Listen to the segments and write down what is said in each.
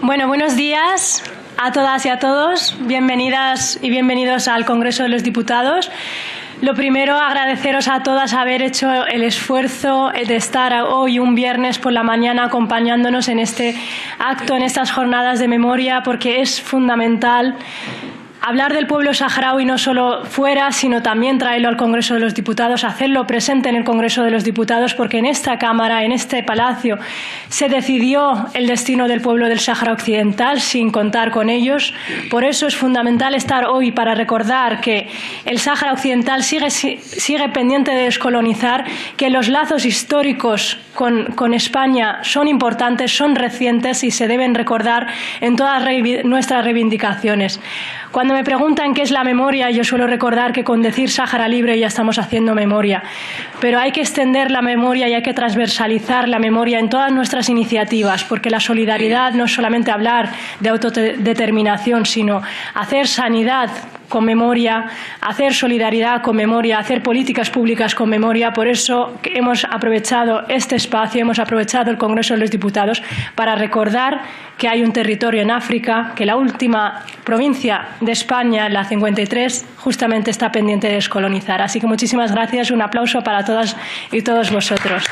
Bueno, buenos días a todas y a todos. Bienvenidas y bienvenidos al Congreso de los Diputados. Lo primero, agradeceros a todas haber hecho el esfuerzo de estar hoy un viernes por la mañana acompañándonos en este acto, en estas jornadas de memoria, porque es fundamental hablar del pueblo saharaui no solo fuera, sino también traerlo al Congreso de los Diputados, hacerlo presente en el Congreso de los Diputados, porque en esta Cámara, en este Palacio, se decidió el destino del pueblo del Sáhara Occidental sin contar con ellos. Por eso es fundamental estar hoy para recordar que el Sáhara Occidental sigue pendiente de descolonizar, que los lazos históricos con España son importantes, son recientes y se deben recordar en todas nuestras reivindicaciones. Cuando me preguntan qué es la memoria, yo suelo recordar que con decir Sáhara libre ya estamos haciendo memoria. Pero hay que extender la memoria y hay que transversalizar la memoria en todas nuestras iniciativas, porque la solidaridad no es solamente hablar de autodeterminación, sino hacer sanidad con memoria, hacer solidaridad con memoria, hacer políticas públicas con memoria. Por eso hemos aprovechado este espacio, hemos aprovechado el Congreso de los Diputados para recordar que hay un territorio en África, que la última provincia de España, la 53, justamente está pendiente de descolonizar. Así que muchísimas gracias, un aplauso para todas y todos vosotros.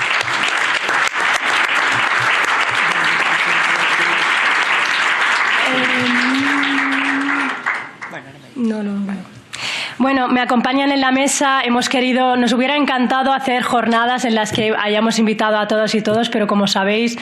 Bueno, me acompañan en la mesa. Nos hubiera encantado hacer jornadas en las que hayamos invitado a todos y todos, pero como sabéis,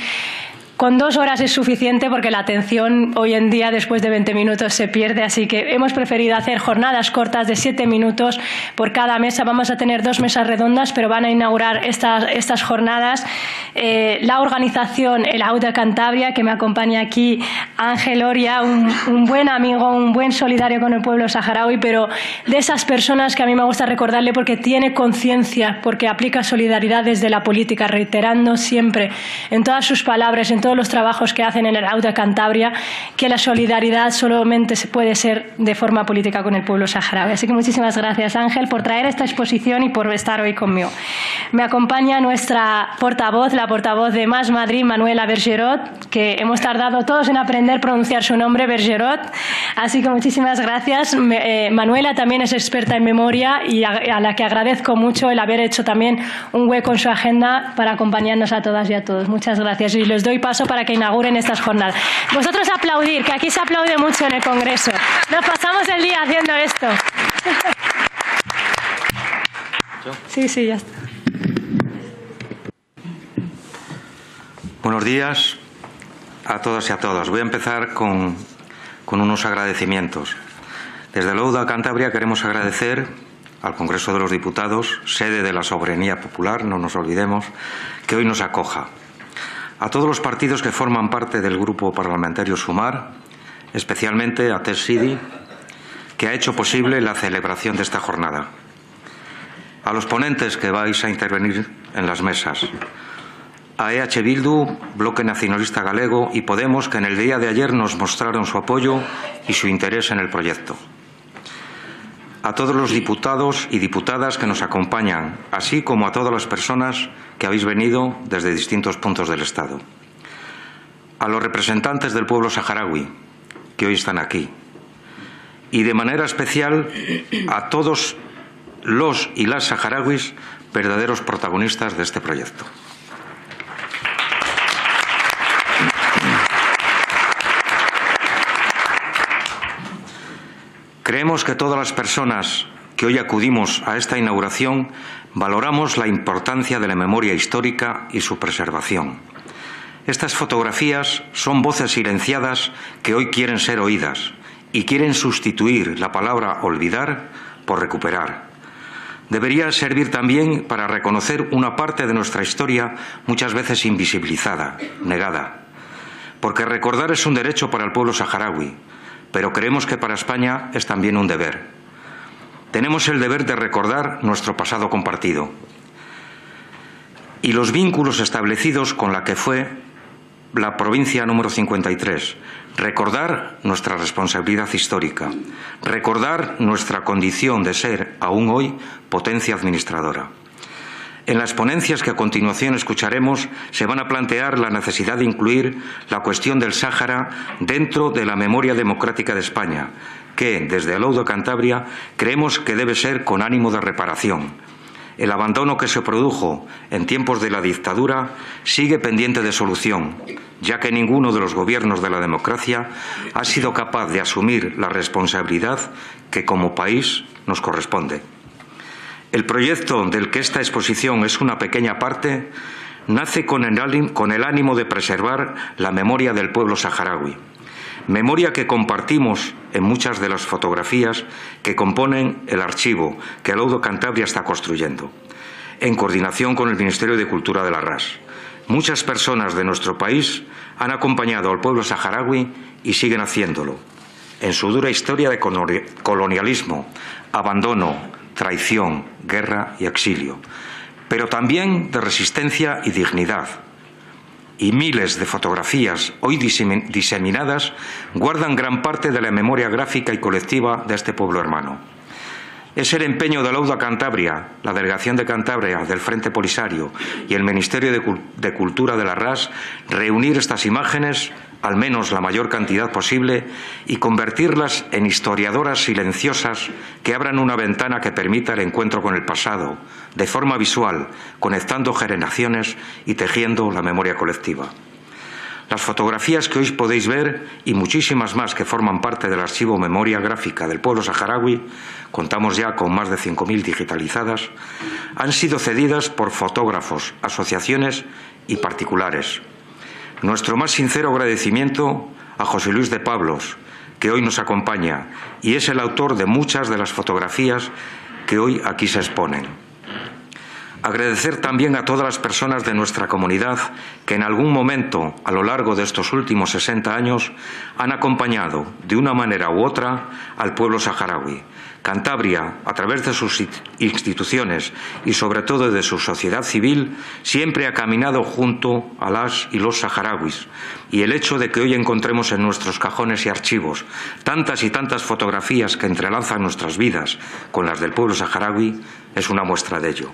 con 2 horas es suficiente porque la atención hoy en día después de 20 minutos se pierde, así que hemos preferido hacer jornadas cortas de 7 minutos por cada mesa. Vamos a tener 2 mesas redondas, pero van a inaugurar estas jornadas la organización El Auda Cantabria, que me acompaña aquí Ángel Oria, un buen amigo, un buen solidario con el pueblo saharaui, pero de esas personas que a mí me gusta recordarle porque tiene conciencia, porque aplica solidaridad desde la política, reiterando siempre en todas sus palabras, en todos los trabajos que hacen en el Auda Cantabria, que la solidaridad solamente se puede ser de forma política con el pueblo saharaui. Así que muchísimas gracias, Ángel, por traer esta exposición y por estar hoy conmigo. Me acompaña nuestra portavoz, la portavoz de Más Madrid, Manuela Bergerot, que hemos tardado todos en aprender a pronunciar su nombre, Bergerot. Así que muchísimas gracias. Manuela también es experta en memoria y a la que agradezco mucho el haber hecho también un hueco en su agenda para acompañarnos a todas y a todos. Muchas gracias. Y les doy paso para que inauguren estas jornadas. Vosotros aplaudir, que aquí se aplaude mucho en el Congreso. Nos pasamos el día haciendo esto. Sí, ya está. Buenos días a todos y a todas. Voy a empezar con unos agradecimientos. Desde el Auda Cantabria queremos agradecer al Congreso de los Diputados, sede de la soberanía popular, no nos olvidemos, que hoy nos acoja. A todos los partidos que forman parte del Grupo Parlamentario Sumar, especialmente a Tes Sidi, que ha hecho posible la celebración de esta jornada. A los ponentes que vais a intervenir en las mesas. A EH Bildu, Bloque Nacionalista Galego y Podemos, que en el día de ayer nos mostraron su apoyo y su interés en el proyecto. A todos los diputados y diputadas que nos acompañan, así como a todas las personas que habéis venido desde distintos puntos del Estado. A los representantes del pueblo saharaui, que hoy están aquí. Y de manera especial a todos los y las saharauis, verdaderos protagonistas de este proyecto. Creemos que todas las personas que hoy acudimos a esta inauguración valoramos la importancia de la memoria histórica y su preservación. Estas fotografías son voces silenciadas que hoy quieren ser oídas y quieren sustituir la palabra olvidar por recuperar. Debería servir también para reconocer una parte de nuestra historia muchas veces invisibilizada, negada. Porque recordar es un derecho para el pueblo saharaui, pero creemos que para España es también un deber. Tenemos el deber de recordar nuestro pasado compartido y los vínculos establecidos con la que fue la provincia número 53. Recordar nuestra responsabilidad histórica, recordar nuestra condición de ser, aún hoy, potencia administradora. En las ponencias que a continuación escucharemos se van a plantear la necesidad de incluir la cuestión del Sáhara dentro de la memoria democrática de España, que, desde el Laudo Cantabria, creemos que debe ser con ánimo de reparación. El abandono que se produjo en tiempos de la dictadura sigue pendiente de solución, ya que ninguno de los gobiernos de la democracia ha sido capaz de asumir la responsabilidad que como país nos corresponde. El proyecto del que esta exposición es una pequeña parte nace con el ánimo de preservar la memoria del pueblo saharaui, memoria que compartimos en muchas de las fotografías que componen el archivo que el Laudo Cantabria está construyendo, en coordinación con el Ministerio de Cultura de la RAS. Muchas personas de nuestro país han acompañado al pueblo saharaui y siguen haciéndolo, en su dura historia de colonialismo, abandono, traición, guerra y exilio, pero también de resistencia y dignidad. Y miles de fotografías hoy diseminadas guardan gran parte de la memoria gráfica y colectiva de este pueblo hermano. Es el empeño de Laudo Cantabria, la Delegación de Cantabria del Frente Polisario y el Ministerio de Cultura de la RAS reunir estas imágenes, al menos la mayor cantidad posible, y convertirlas en historiadoras silenciosas que abran una ventana que permita el encuentro con el pasado, de forma visual, conectando generaciones y tejiendo la memoria colectiva. Las fotografías que hoy podéis ver y muchísimas más que forman parte del archivo Memoria Gráfica del pueblo saharaui, contamos ya con más de 5.000 digitalizadas, han sido cedidas por fotógrafos, asociaciones y particulares. Nuestro más sincero agradecimiento a José Luis de Pablos, que hoy nos acompaña y es el autor de muchas de las fotografías que hoy aquí se exponen. Agradecer también a todas las personas de nuestra comunidad que en algún momento a lo largo de estos últimos 60 años han acompañado de una manera u otra al pueblo saharaui. Cantabria, a través de sus instituciones y sobre todo de su sociedad civil, siempre ha caminado junto a las y los saharauis. Y el hecho de que hoy encontremos en nuestros cajones y archivos tantas y tantas fotografías que entrelazan nuestras vidas con las del pueblo saharaui es una muestra de ello.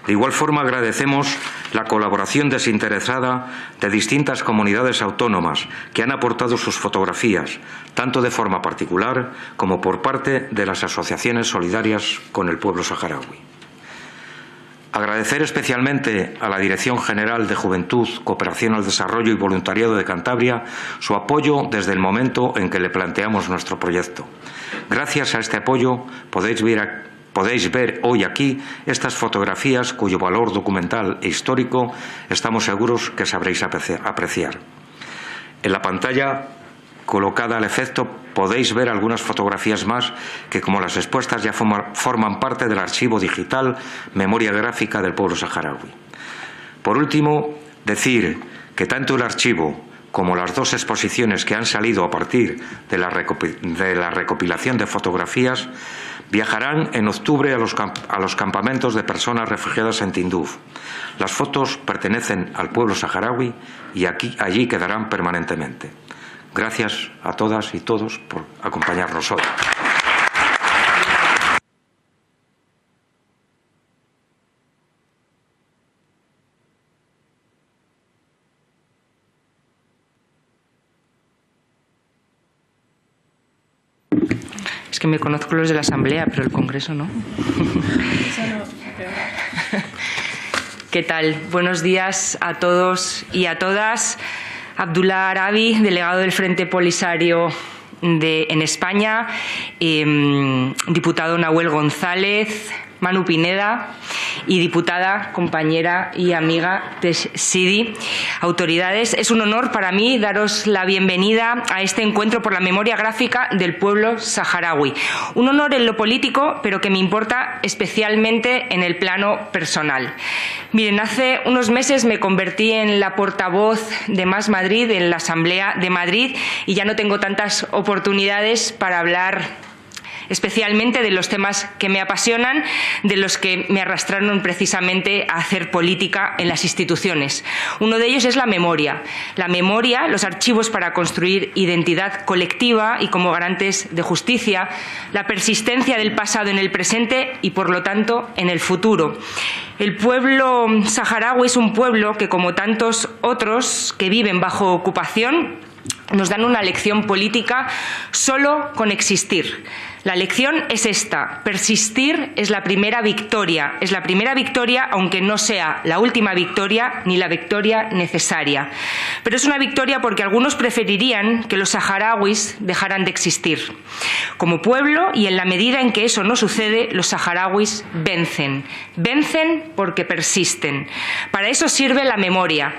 De igual forma, agradecemos la colaboración desinteresada de distintas comunidades autónomas que han aportado sus fotografías, tanto de forma particular como por parte de las asociaciones solidarias con el pueblo saharaui. Agradecer especialmente a la Dirección General de Juventud, Cooperación al Desarrollo y Voluntariado de Cantabria su apoyo desde el momento en que le planteamos nuestro proyecto. Gracias a este apoyo podéis ver hoy aquí estas fotografías cuyo valor documental e histórico estamos seguros que sabréis apreciar. En la pantalla colocada al efecto podéis ver algunas fotografías más que, como las expuestas, ya forman parte del archivo digital Memoria Gráfica del pueblo saharaui. Por último, decir que tanto el archivo como las dos exposiciones que han salido a partir de la recopilación de fotografías viajarán en octubre a los campamentos de personas refugiadas en Tinduf. Las fotos pertenecen al pueblo saharaui y allí quedarán permanentemente. Gracias a todas y todos por acompañarnos hoy. Es que me conozco los de la Asamblea, pero el Congreso no. ¿Qué tal? Buenos días a todos y a todas. Abdullah Arabi, delegado del Frente Polisario en España, diputado Nahuel González, Manu Pineda y diputada, compañera y amiga Tesh Sidi. Autoridades, es un honor para mí daros la bienvenida a este encuentro por la memoria gráfica del pueblo saharaui. Un honor en lo político, pero que me importa especialmente en el plano personal. Miren, hace unos meses me convertí en la portavoz de Más Madrid en la Asamblea de Madrid y ya no tengo tantas oportunidades para hablar especialmente de los temas que me apasionan, de los que me arrastraron precisamente a hacer política en las instituciones. Uno de ellos es la memoria, los archivos para construir identidad colectiva y como garantes de justicia, la persistencia del pasado en el presente y, por lo tanto, en el futuro. El pueblo saharaui es un pueblo que, como tantos otros que viven bajo ocupación, nos dan una lección política solo con existir. La lección es esta: persistir es la primera victoria, aunque no sea la última victoria ni la victoria necesaria. Pero es una victoria porque algunos preferirían que los saharauis dejaran de existir como pueblo, y en la medida en que eso no sucede, los saharauis vencen porque persisten. Para eso sirve la memoria.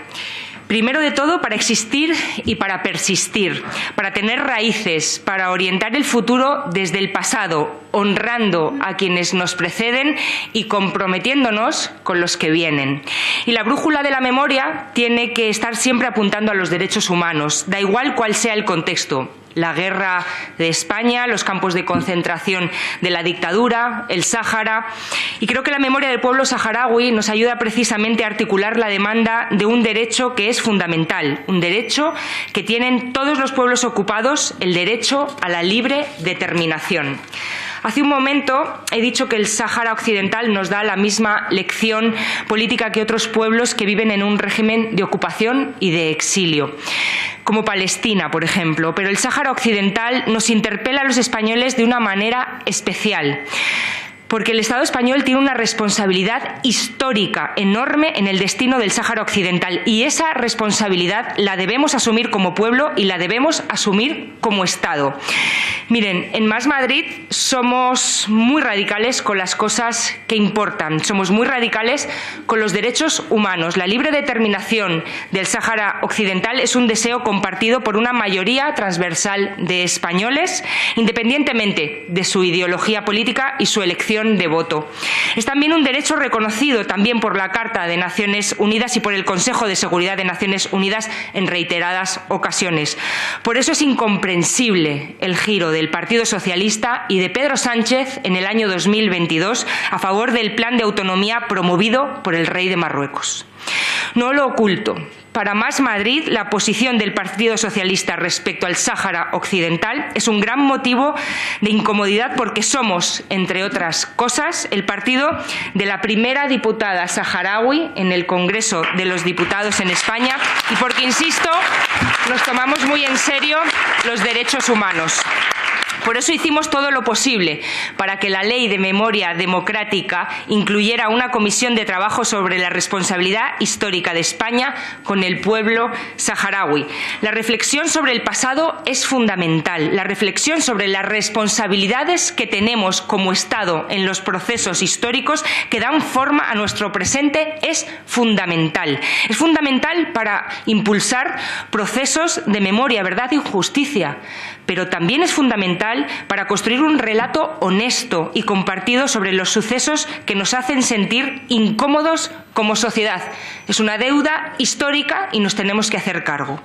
Primero de todo, para existir y para persistir, para tener raíces, para orientar el futuro desde el pasado, honrando a quienes nos preceden y comprometiéndonos con los que vienen. Y la brújula de la memoria tiene que estar siempre apuntando a los derechos humanos, da igual cuál sea el contexto. La guerra de España, los campos de concentración de la dictadura, el Sáhara. Y creo que la memoria del pueblo saharaui nos ayuda precisamente a articular la demanda de un derecho que es fundamental, un derecho que tienen todos los pueblos ocupados, el derecho a la libre determinación. Hace un momento he dicho que el Sáhara Occidental nos da la misma lección política que otros pueblos que viven en un régimen de ocupación y de exilio, como Palestina, por ejemplo. Pero el Sáhara Occidental nos interpela a los españoles de una manera especial, porque el Estado español tiene una responsabilidad histórica enorme en el destino del Sáhara Occidental, y esa responsabilidad la debemos asumir como pueblo y la debemos asumir como Estado. Miren, en Más Madrid somos muy radicales con las cosas que importan, somos muy radicales con los derechos humanos. La libre determinación del Sáhara Occidental es un deseo compartido por una mayoría transversal de españoles, independientemente de su ideología política y su elección de voto. Es también un derecho reconocido también por la Carta de Naciones Unidas y por el Consejo de Seguridad de Naciones Unidas en reiteradas ocasiones. Por eso es incomprensible el giro del Partido Socialista y de Pedro Sánchez en el año 2022 a favor del plan de autonomía promovido por el rey de Marruecos. No lo oculto. Para Más Madrid, la posición del Partido Socialista respecto al Sáhara Occidental es un gran motivo de incomodidad porque somos, entre otras cosas, el partido de la primera diputada saharaui en el Congreso de los Diputados en España y porque, insisto, nos tomamos muy en serio los derechos humanos. Por eso hicimos todo lo posible para que la Ley de Memoria Democrática incluyera una comisión de trabajo sobre la responsabilidad histórica de España con el pueblo saharaui. La reflexión sobre el pasado es fundamental. La reflexión sobre las responsabilidades que tenemos como Estado en los procesos históricos que dan forma a nuestro presente es fundamental. Es fundamental para impulsar procesos de memoria, verdad y justicia, pero también es fundamental para construir un relato honesto y compartido sobre los sucesos que nos hacen sentir incómodos como sociedad. Es una deuda histórica y nos tenemos que hacer cargo.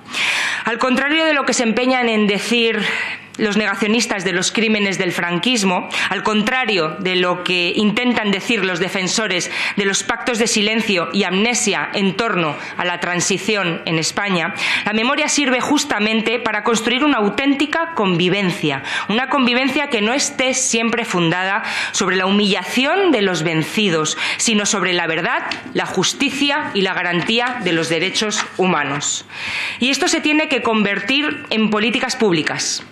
Al contrario de lo que se empeñan en decir los negacionistas de los crímenes del franquismo, al contrario de lo que intentan decir los defensores de los pactos de silencio y amnesia en torno a la transición en España, la memoria sirve justamente para construir una auténtica convivencia, una convivencia que no esté siempre fundada sobre la humillación de los vencidos, sino sobre la verdad, la justicia y la garantía de los derechos humanos. Y esto se tiene que convertir en políticas públicas,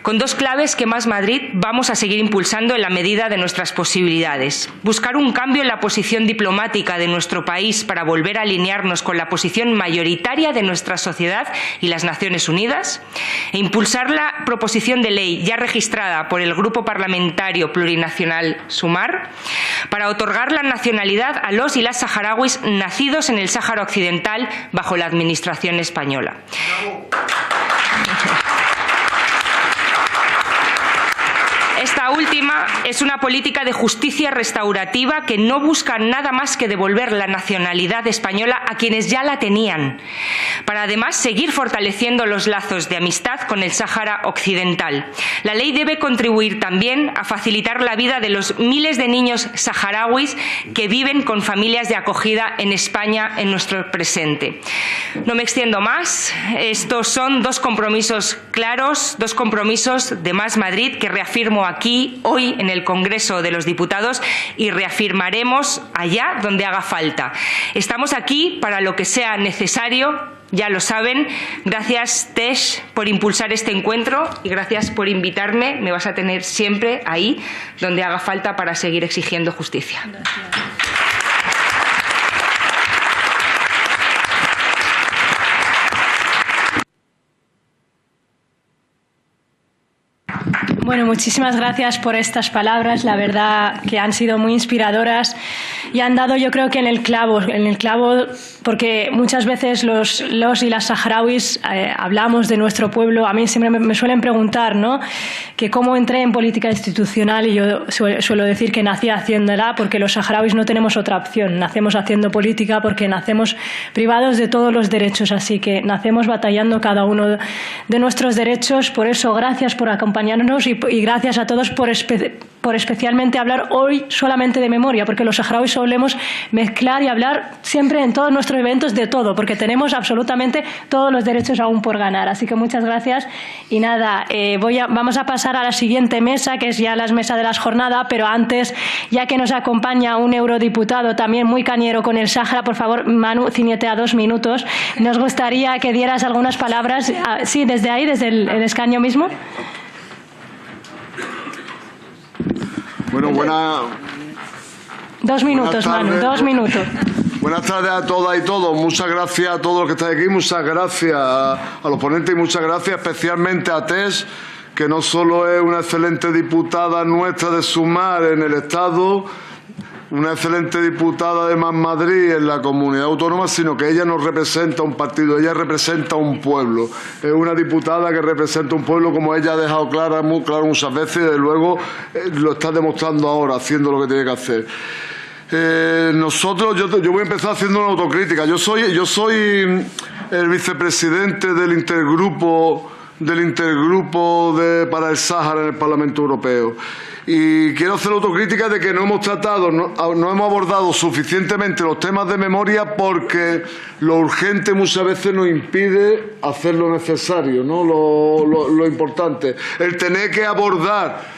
con dos claves que Más Madrid vamos a seguir impulsando en la medida de nuestras posibilidades. Buscar un cambio en la posición diplomática de nuestro país para volver a alinearnos con la posición mayoritaria de nuestra sociedad y las Naciones Unidas, e impulsar la proposición de ley ya registrada por el Grupo Parlamentario Plurinacional Sumar para otorgar la nacionalidad a los y las saharauis nacidos en el Sáhara Occidental bajo la administración española. Esta esta última es una política de justicia restaurativa que no busca nada más que devolver la nacionalidad española a quienes ya la tenían, para además seguir fortaleciendo los lazos de amistad con el Sáhara Occidental. La ley debe contribuir también a facilitar la vida de los miles de niños saharauis que viven con familias de acogida en España en nuestro presente. No me extiendo más. Estos son dos compromisos claros, dos compromisos de Más Madrid que reafirmo aquí, hoy, en el Congreso de los Diputados, y reafirmaremos allá donde haga falta. Estamos aquí para lo que sea necesario, ya lo saben. Gracias, Tesh, por impulsar este encuentro y gracias por invitarme. Me vas a tener siempre ahí donde haga falta para seguir exigiendo justicia. Gracias. Bueno, muchísimas gracias por estas palabras, la verdad que han sido muy inspiradoras y han dado, yo creo que en el clavo, porque muchas veces los y las saharauis hablamos de nuestro pueblo. A mí siempre me suelen preguntar, ¿no?, que cómo entré en política institucional, y yo suelo decir que nací haciéndola, porque los saharauis no tenemos otra opción, nacemos haciendo política porque nacemos privados de todos los derechos, así que nacemos batallando cada uno de nuestros derechos. Por eso, gracias por acompañarnos y gracias a todos por especialmente hablar hoy solamente de memoria, porque los saharauis solemos mezclar y hablar siempre en todos nuestros eventos de todo, porque tenemos absolutamente todos los derechos aún por ganar. Así que muchas gracias y nada, vamos a pasar a la siguiente mesa, que es ya la mesa de las jornadas, pero antes, ya que nos acompaña un eurodiputado también muy cañero con el Sáhara, por favor, Manu, ciñete a 2 minutos. Nos gustaría que dieras algunas palabras, sí, desde ahí, desde el escaño mismo. Bueno, 2 minutos, Manu, 2 minutos. Buenas tardes a todas y todos. Muchas gracias a todos los que estáis aquí. Muchas gracias a los ponentes y muchas gracias especialmente a Tess, que no solo es una excelente diputada nuestra de Sumar en el Estado, una excelente diputada de Más Madrid en la comunidad autónoma, sino que ella no representa un partido, ella representa un pueblo. Es una diputada que representa un pueblo, como ella ha dejado muy claro muchas veces, y desde luego lo está demostrando ahora, haciendo lo que tiene que hacer. Yo voy a empezar haciendo una autocrítica. Yo soy el vicepresidente del intergrupo para el Sáhara en el Parlamento Europeo. Y quiero hacer autocrítica de que no hemos abordado suficientemente los temas de memoria, porque lo urgente muchas veces nos impide hacer lo necesario, ¿no? Lo importante. El tener que abordar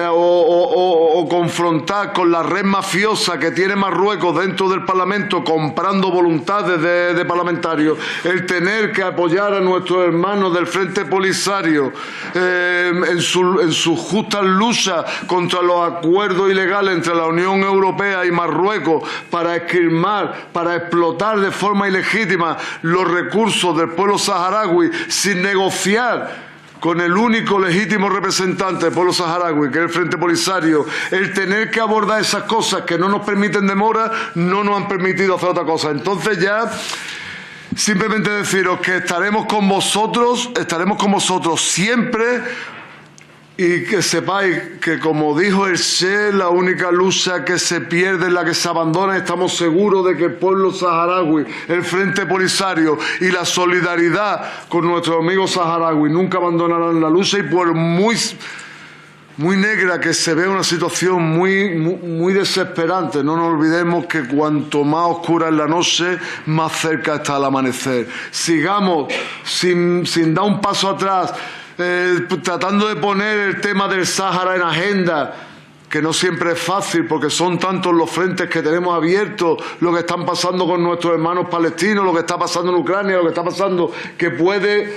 o confrontar con la red mafiosa que tiene Marruecos dentro del Parlamento, comprando voluntades de parlamentarios, el tener que apoyar a nuestros hermanos del Frente Polisario en sus justas luchas contra los acuerdos ilegales entre la Unión Europea y Marruecos para esquilmar, para explotar de forma ilegítima los recursos del pueblo saharaui sin negociar con el único legítimo representante del pueblo saharaui, que es el Frente Polisario. El tener que abordar esas cosas que no nos permiten demora, no nos han permitido hacer otra cosa. Entonces ya, simplemente deciros que estaremos con vosotros siempre, y que sepáis que, como dijo el Che, la única lucha que se pierde es la que se abandona. Estamos seguros de que el pueblo saharaui, el Frente Polisario y la solidaridad con nuestros amigos saharauis nunca abandonarán la lucha, y por muy negra que se vea una situación muy desesperante, no nos olvidemos que cuanto más oscura es la noche, más cerca está el amanecer. Sigamos sin dar un paso atrás, tratando de poner el tema del Sáhara en agenda, que no siempre es fácil, porque son tantos los frentes que tenemos abiertos, lo que están pasando con nuestros hermanos palestinos, lo que está pasando en Ucrania, lo que está pasando, que puede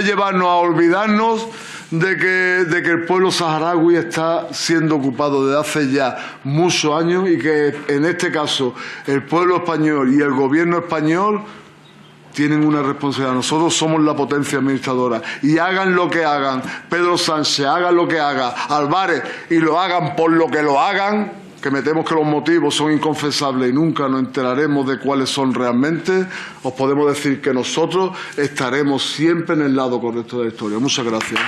llevarnos a olvidarnos de que el pueblo saharaui está siendo ocupado desde hace ya muchos años, y que en este caso el pueblo español y el gobierno español tienen una responsabilidad. Nosotros somos la potencia administradora, y hagan lo que hagan, Pedro Sánchez haga lo que haga, Álvarez, y lo hagan por lo que lo hagan, que me temo que los motivos son inconfesables y nunca nos enteraremos de cuáles son realmente, os podemos decir que nosotros estaremos siempre en el lado correcto de la historia. Muchas gracias.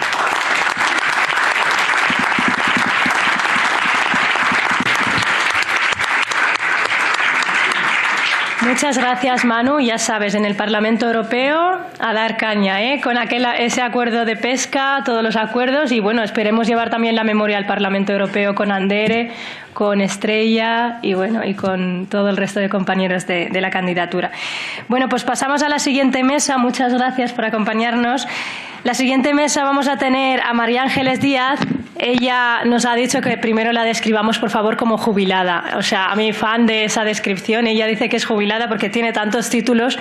muchas gracias, Manu. Ya sabes, en el Parlamento Europeo a dar caña, con ese acuerdo de pesca, todos los acuerdos, y bueno, esperemos llevar también la memoria al Parlamento Europeo con Andere, con Estrella y bueno, y con todo el resto de compañeros de la candidatura. Bueno, pues pasamos a la siguiente mesa. Muchas gracias por acompañarnos. La siguiente mesa vamos a tener a María Ángeles Díaz. Ella nos ha dicho que primero la describamos, por favor, como jubilada. O sea, a mí fan de esa descripción. Ella dice que es jubilada porque tiene tantos títulos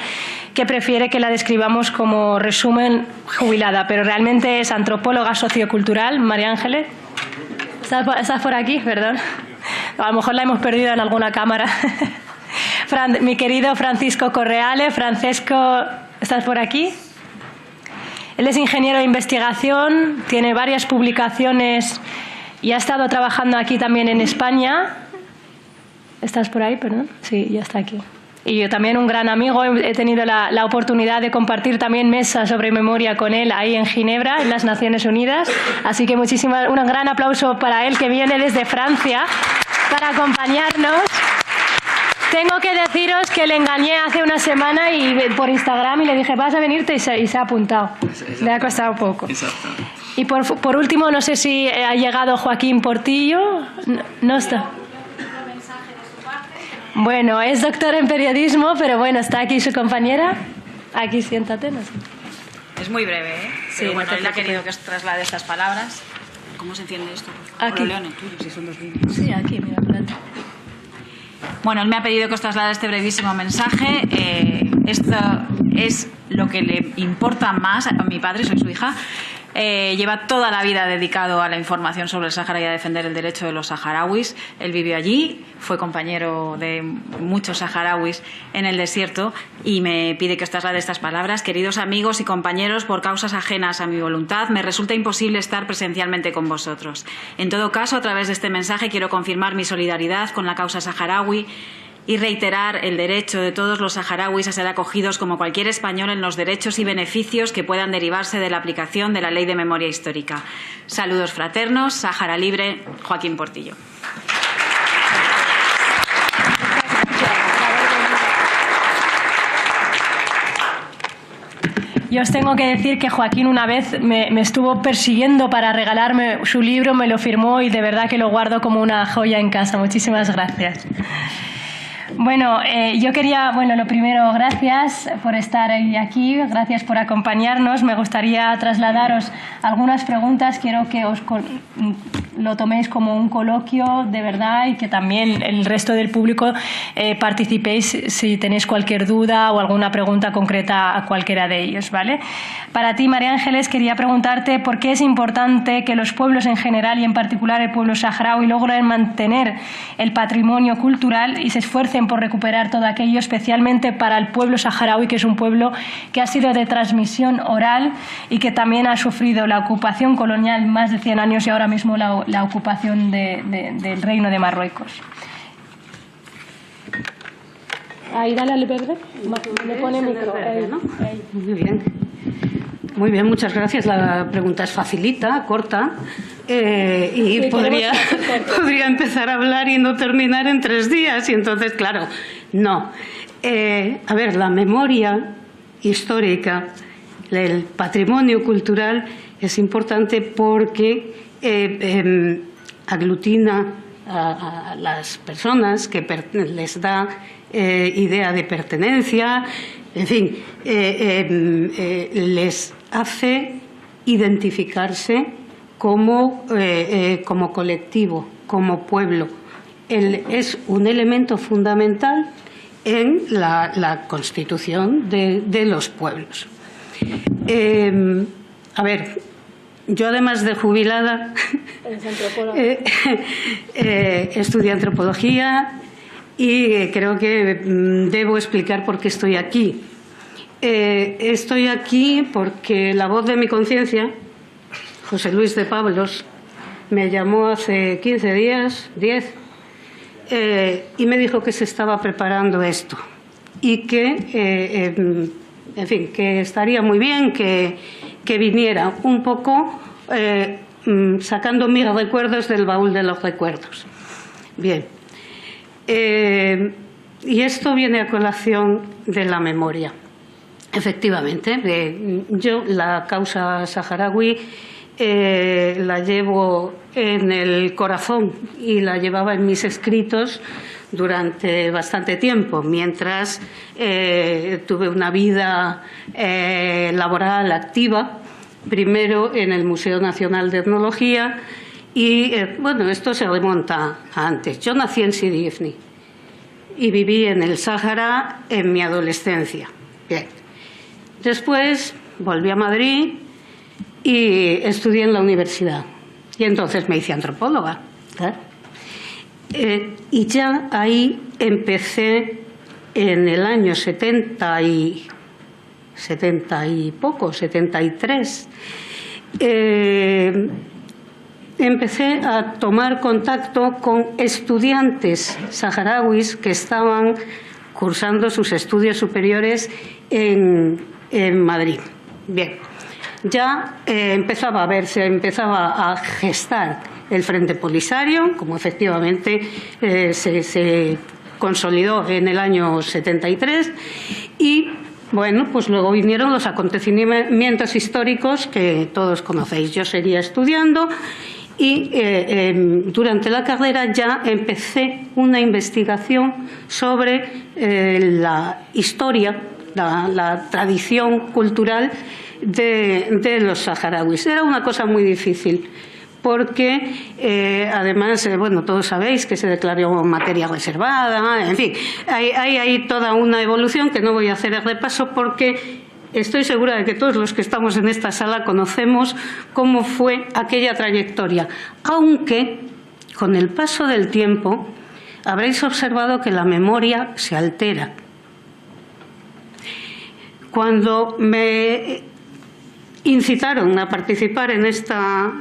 que prefiere que la describamos como resumen jubilada, pero realmente es antropóloga sociocultural. María Ángeles, ¿estás por aquí? Perdón. A lo mejor la hemos perdido en alguna cámara. Mi querido Francisco Correale. Francesco, ¿estás por aquí? Él es ingeniero de investigación, tiene varias publicaciones y ha estado trabajando aquí también en España. ¿Estás por ahí? Perdón. Sí, ya está aquí. Y yo también un gran amigo, he tenido la oportunidad de compartir también mesas sobre memoria con él ahí en Ginebra, en las Naciones Unidas. Así que un gran aplauso para él, que viene desde Francia para acompañarnos. Tengo que deciros que le engañé hace una semana por Instagram y le dije, vas a venirte, y se ha apuntado. Exacto. Le ha costado poco. Exacto. Y por último, no sé si ha llegado Joaquín Portillo. No está. Bueno, es doctor en periodismo, pero bueno, está aquí su compañera. Aquí, siéntate. No sé. Es muy breve, ¿eh? Sí, pero bueno, él ha querido que os traslade estas palabras. ¿Cómo se entiende esto? Aquí. Lo leo en el tuyo, si son dos líneas. Sí, aquí, mira, adelante. Bueno, él me ha pedido que os traslade este brevísimo mensaje. Esto es lo que le importa más a mi padre, soy su hija. Lleva toda la vida dedicado a la información sobre el Sáhara y a defender el derecho de los saharauis. Él vivió allí, fue compañero de muchos saharauis en el desierto y me pide que os traslade estas palabras. Queridos amigos y compañeros, por causas ajenas a mi voluntad, me resulta imposible estar presencialmente con vosotros. En todo caso, a través de este mensaje quiero confirmar mi solidaridad con la causa saharaui y reiterar el derecho de todos los saharauis a ser acogidos como cualquier español en los derechos y beneficios que puedan derivarse de la aplicación de la Ley de Memoria Histórica. Saludos fraternos, Sáhara Libre, Joaquín Portillo. Yo os tengo que decir que Joaquín una vez me estuvo persiguiendo para regalarme su libro, me lo firmó y de verdad que lo guardo como una joya en casa. Muchísimas gracias. Bueno, yo quería, lo primero, gracias por estar aquí, gracias por acompañarnos. Me gustaría trasladaros algunas preguntas. Quiero que lo toméis como un coloquio de verdad y que también el resto del público participéis si tenéis cualquier duda o alguna pregunta concreta a cualquiera de ellos, ¿vale? Para ti, María Ángeles, quería preguntarte por qué es importante que los pueblos en general y en particular el pueblo saharaui logren mantener el patrimonio cultural y se esfuercen por recuperar todo aquello, especialmente para el pueblo saharaui, que es un pueblo que ha sido de transmisión oral y que también ha sufrido la ocupación colonial más de 100 años y ahora mismo la ocupación del Reino de Marruecos. Ahí, dale al verde. Me pone micro. ¿No? Muy bien. Muy bien, muchas gracias. La pregunta es facilita, corta. Y sí, podría empezar a hablar y no terminar en 3 días. Y entonces, claro, no. A ver, la memoria histórica, el patrimonio cultural es importante porque aglutina a las personas, que les da idea de pertenencia, en fin, les hace identificarse como colectivo, como pueblo. Es un elemento fundamental en la constitución de los pueblos. A ver, yo además de jubilada estudié antropología y creo que debo explicar por qué estoy aquí. Estoy aquí porque la voz de mi conciencia, José Luis de Pablos, me llamó hace 15 días, 10, y me dijo que se estaba preparando esto y que, en fin, que estaría muy bien que viniera un poco sacando mis recuerdos del baúl de los recuerdos. Bien. Y esto viene a colación de la memoria. Efectivamente, yo la causa saharaui la llevo en el corazón y la llevaba en mis escritos durante bastante tiempo, mientras tuve una vida laboral activa, primero en el Museo Nacional de Etnología y, bueno, esto se remonta a antes. Yo nací en Sidi Ifni y viví en el Sáhara en mi adolescencia. Bien. Después volví a Madrid y estudié en la universidad. Y entonces me hice antropóloga. ¿Claro? Y ya ahí empecé en el año 73. Empecé a tomar contacto con estudiantes saharauis que estaban cursando sus estudios superiores en Madrid. Bien, ya empezaba a gestar el Frente Polisario, como efectivamente se consolidó en el año 73, y bueno, pues luego vinieron los acontecimientos históricos que todos conocéis. Yo seguía estudiando y durante la carrera ya empecé una investigación sobre la historia, la tradición cultural de los saharauis. Era una cosa muy difícil porque además, bueno, todos sabéis que se declaró materia reservada, en fin, hay toda una evolución que no voy a hacer el repaso porque estoy segura de que todos los que estamos en esta sala conocemos cómo fue aquella trayectoria, aunque con el paso del tiempo habréis observado que la memoria se altera. Cuando me incitaron a participar en esta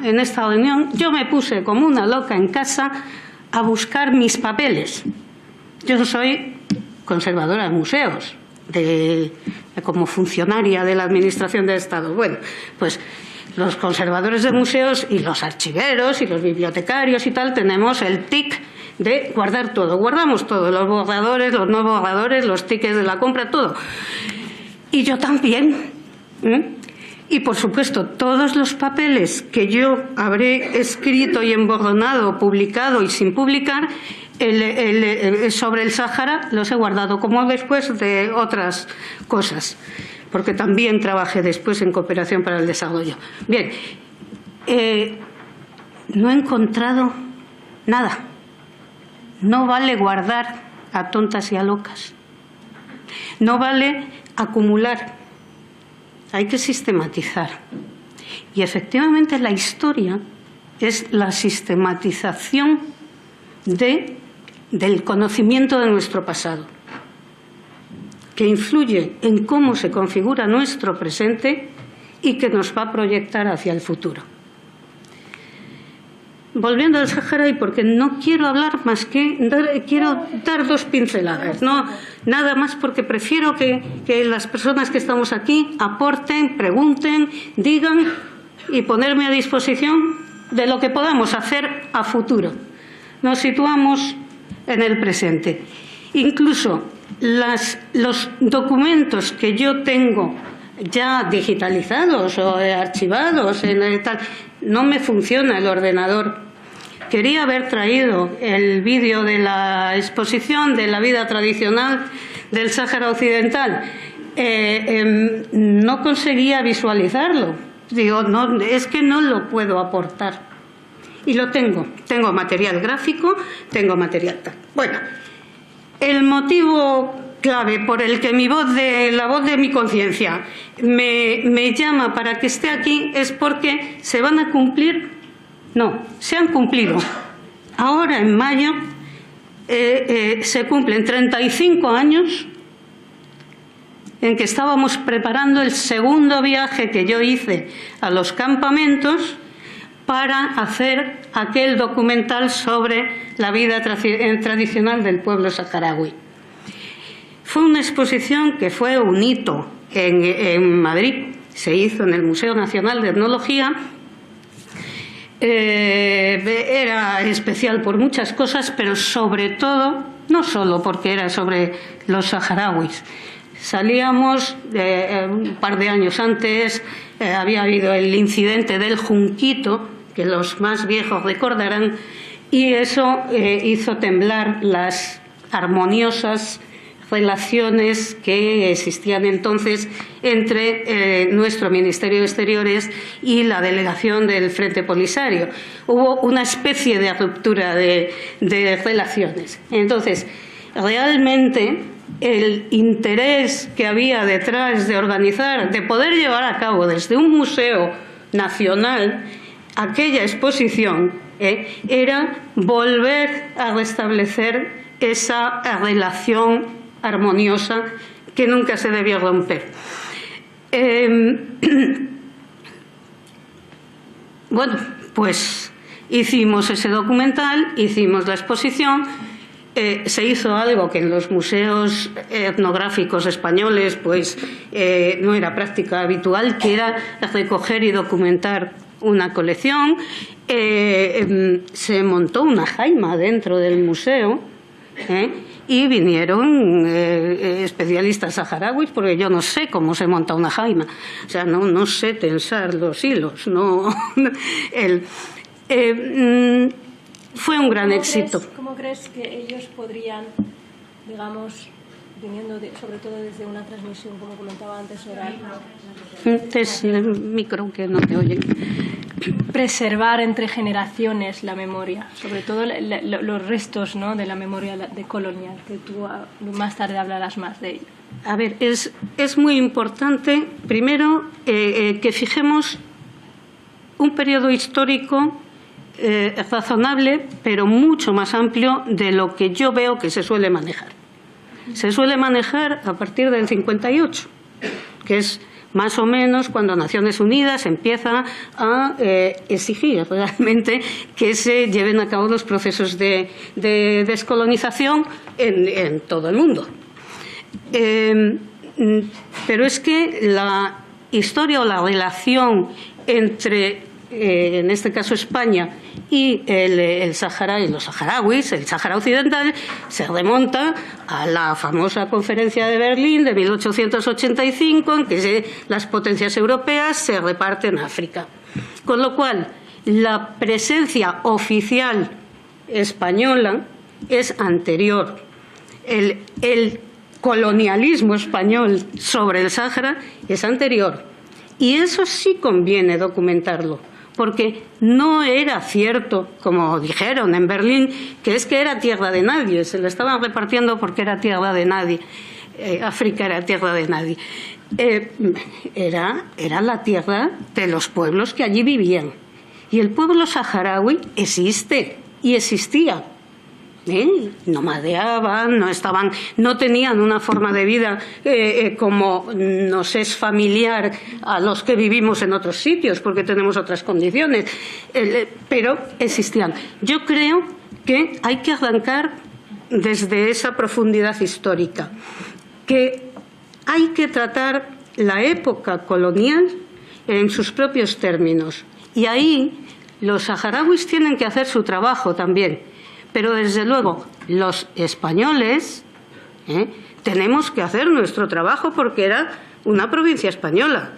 reunión, yo me puse como una loca en casa a buscar mis papeles. Yo soy conservadora de museos, como funcionaria de la Administración del Estado. Bueno, pues los conservadores de museos y los archiveros y los bibliotecarios y tal tenemos el tic de guardar todo. Guardamos todo, los borradores, los no borradores, los tickets de la compra, todo. Y yo también. Y, por supuesto, todos los papeles que yo habré escrito y embordonado, publicado y sin publicar sobre el Sáhara, los he guardado, como después de otras cosas, porque también trabajé después en cooperación para el desarrollo. Bien, no he encontrado nada. No vale guardar a tontas y a locas. No vale acumular. Hay que sistematizar. Y efectivamente la historia es la sistematización del conocimiento de nuestro pasado, que influye en cómo se configura nuestro presente y que nos va a proyectar hacia el futuro. Volviendo al Sáhara, y porque no quiero hablar más que quiero dar dos pinceladas, no nada más, porque prefiero que las personas que estamos aquí aporten, pregunten, digan y ponerme a disposición de lo que podamos hacer a futuro. Nos situamos en el presente. Incluso los documentos que yo tengo ya digitalizados o archivados, no me funciona el ordenador. Quería haber traído el vídeo de la exposición de la vida tradicional del Sáhara Occidental. No conseguía visualizarlo. Digo, no, es que no lo puedo aportar. Y lo tengo. Tengo material gráfico, tengo material tal. Bueno, el motivo clave por el que la voz de mi conciencia me llama para que esté aquí es porque se van a cumplir. No, se han cumplido. Ahora, en mayo, se cumplen 35 años en que estábamos preparando el segundo viaje que yo hice a los campamentos para hacer aquel documental sobre la vida tradicional del pueblo saharaui. Fue una exposición que fue un hito en Madrid. Se hizo en el Museo Nacional de Etnología. Era especial por muchas cosas, pero sobre todo no solo porque era sobre los saharauis. Salíamos, un par de años antes, había habido el incidente del Junquito, que los más viejos recordarán, y eso hizo temblar las armoniosas relaciones que existían entonces entre nuestro Ministerio de Exteriores y la delegación del Frente Polisario. Hubo una especie de ruptura de relaciones. Entonces, realmente el interés que había detrás de organizar, de poder llevar a cabo desde un museo nacional aquella exposición, era volver a restablecer esa relación armoniosa que nunca se debió romper. Bueno, pues hicimos ese documental, hicimos la exposición, se hizo algo que en los museos etnográficos españoles pues no era práctica habitual, que era recoger y documentar una colección. Se montó una jaima dentro del museo, y vinieron especialistas saharauis, porque yo no sé cómo se monta una jaima, o sea, no sé tensar los hilos, no. Fue un gran éxito. ¿Cómo crees que ellos podrían, digamos, viniendo sobre todo desde una transmisión, como comentaba antes, oral, es el micro que no te oyen, preservar entre generaciones la memoria, sobre todo los restos, ¿no?, de la memoria de colonial, que tú más tarde hablarás más de ello? A ver, es muy importante, primero, que fijemos un periodo histórico razonable, pero mucho más amplio de lo que yo veo que se suele manejar. Se suele manejar a partir del 58, que es más o menos cuando Naciones Unidas empieza a exigir realmente que se lleven a cabo los procesos de descolonización en todo el mundo. Pero es que la historia o la relación entre, en este caso España, y el Sahara y los saharauis, el Sahara Occidental, se remonta a la famosa Conferencia de Berlín de 1885, en que las potencias europeas se reparten África. Con lo cual, la presencia oficial española es anterior. El colonialismo español sobre el Sáhara es anterior. Y eso sí conviene documentarlo, porque no era cierto, como dijeron en Berlín, que es que era tierra de nadie, se la estaban repartiendo porque era tierra de nadie, África era tierra de nadie. Era la tierra de los pueblos que allí vivían. Y el pueblo saharaui existe y existía. Nomadeaban, no tenían una forma de vida como nos es familiar a los que vivimos en otros sitios, porque tenemos otras condiciones, pero existían. Yo creo que hay que arrancar desde esa profundidad histórica, que hay que tratar la época colonial en sus propios términos, y ahí los saharauis tienen que hacer su trabajo también. Pero, desde luego, los españoles tenemos que hacer nuestro trabajo, porque era una provincia española.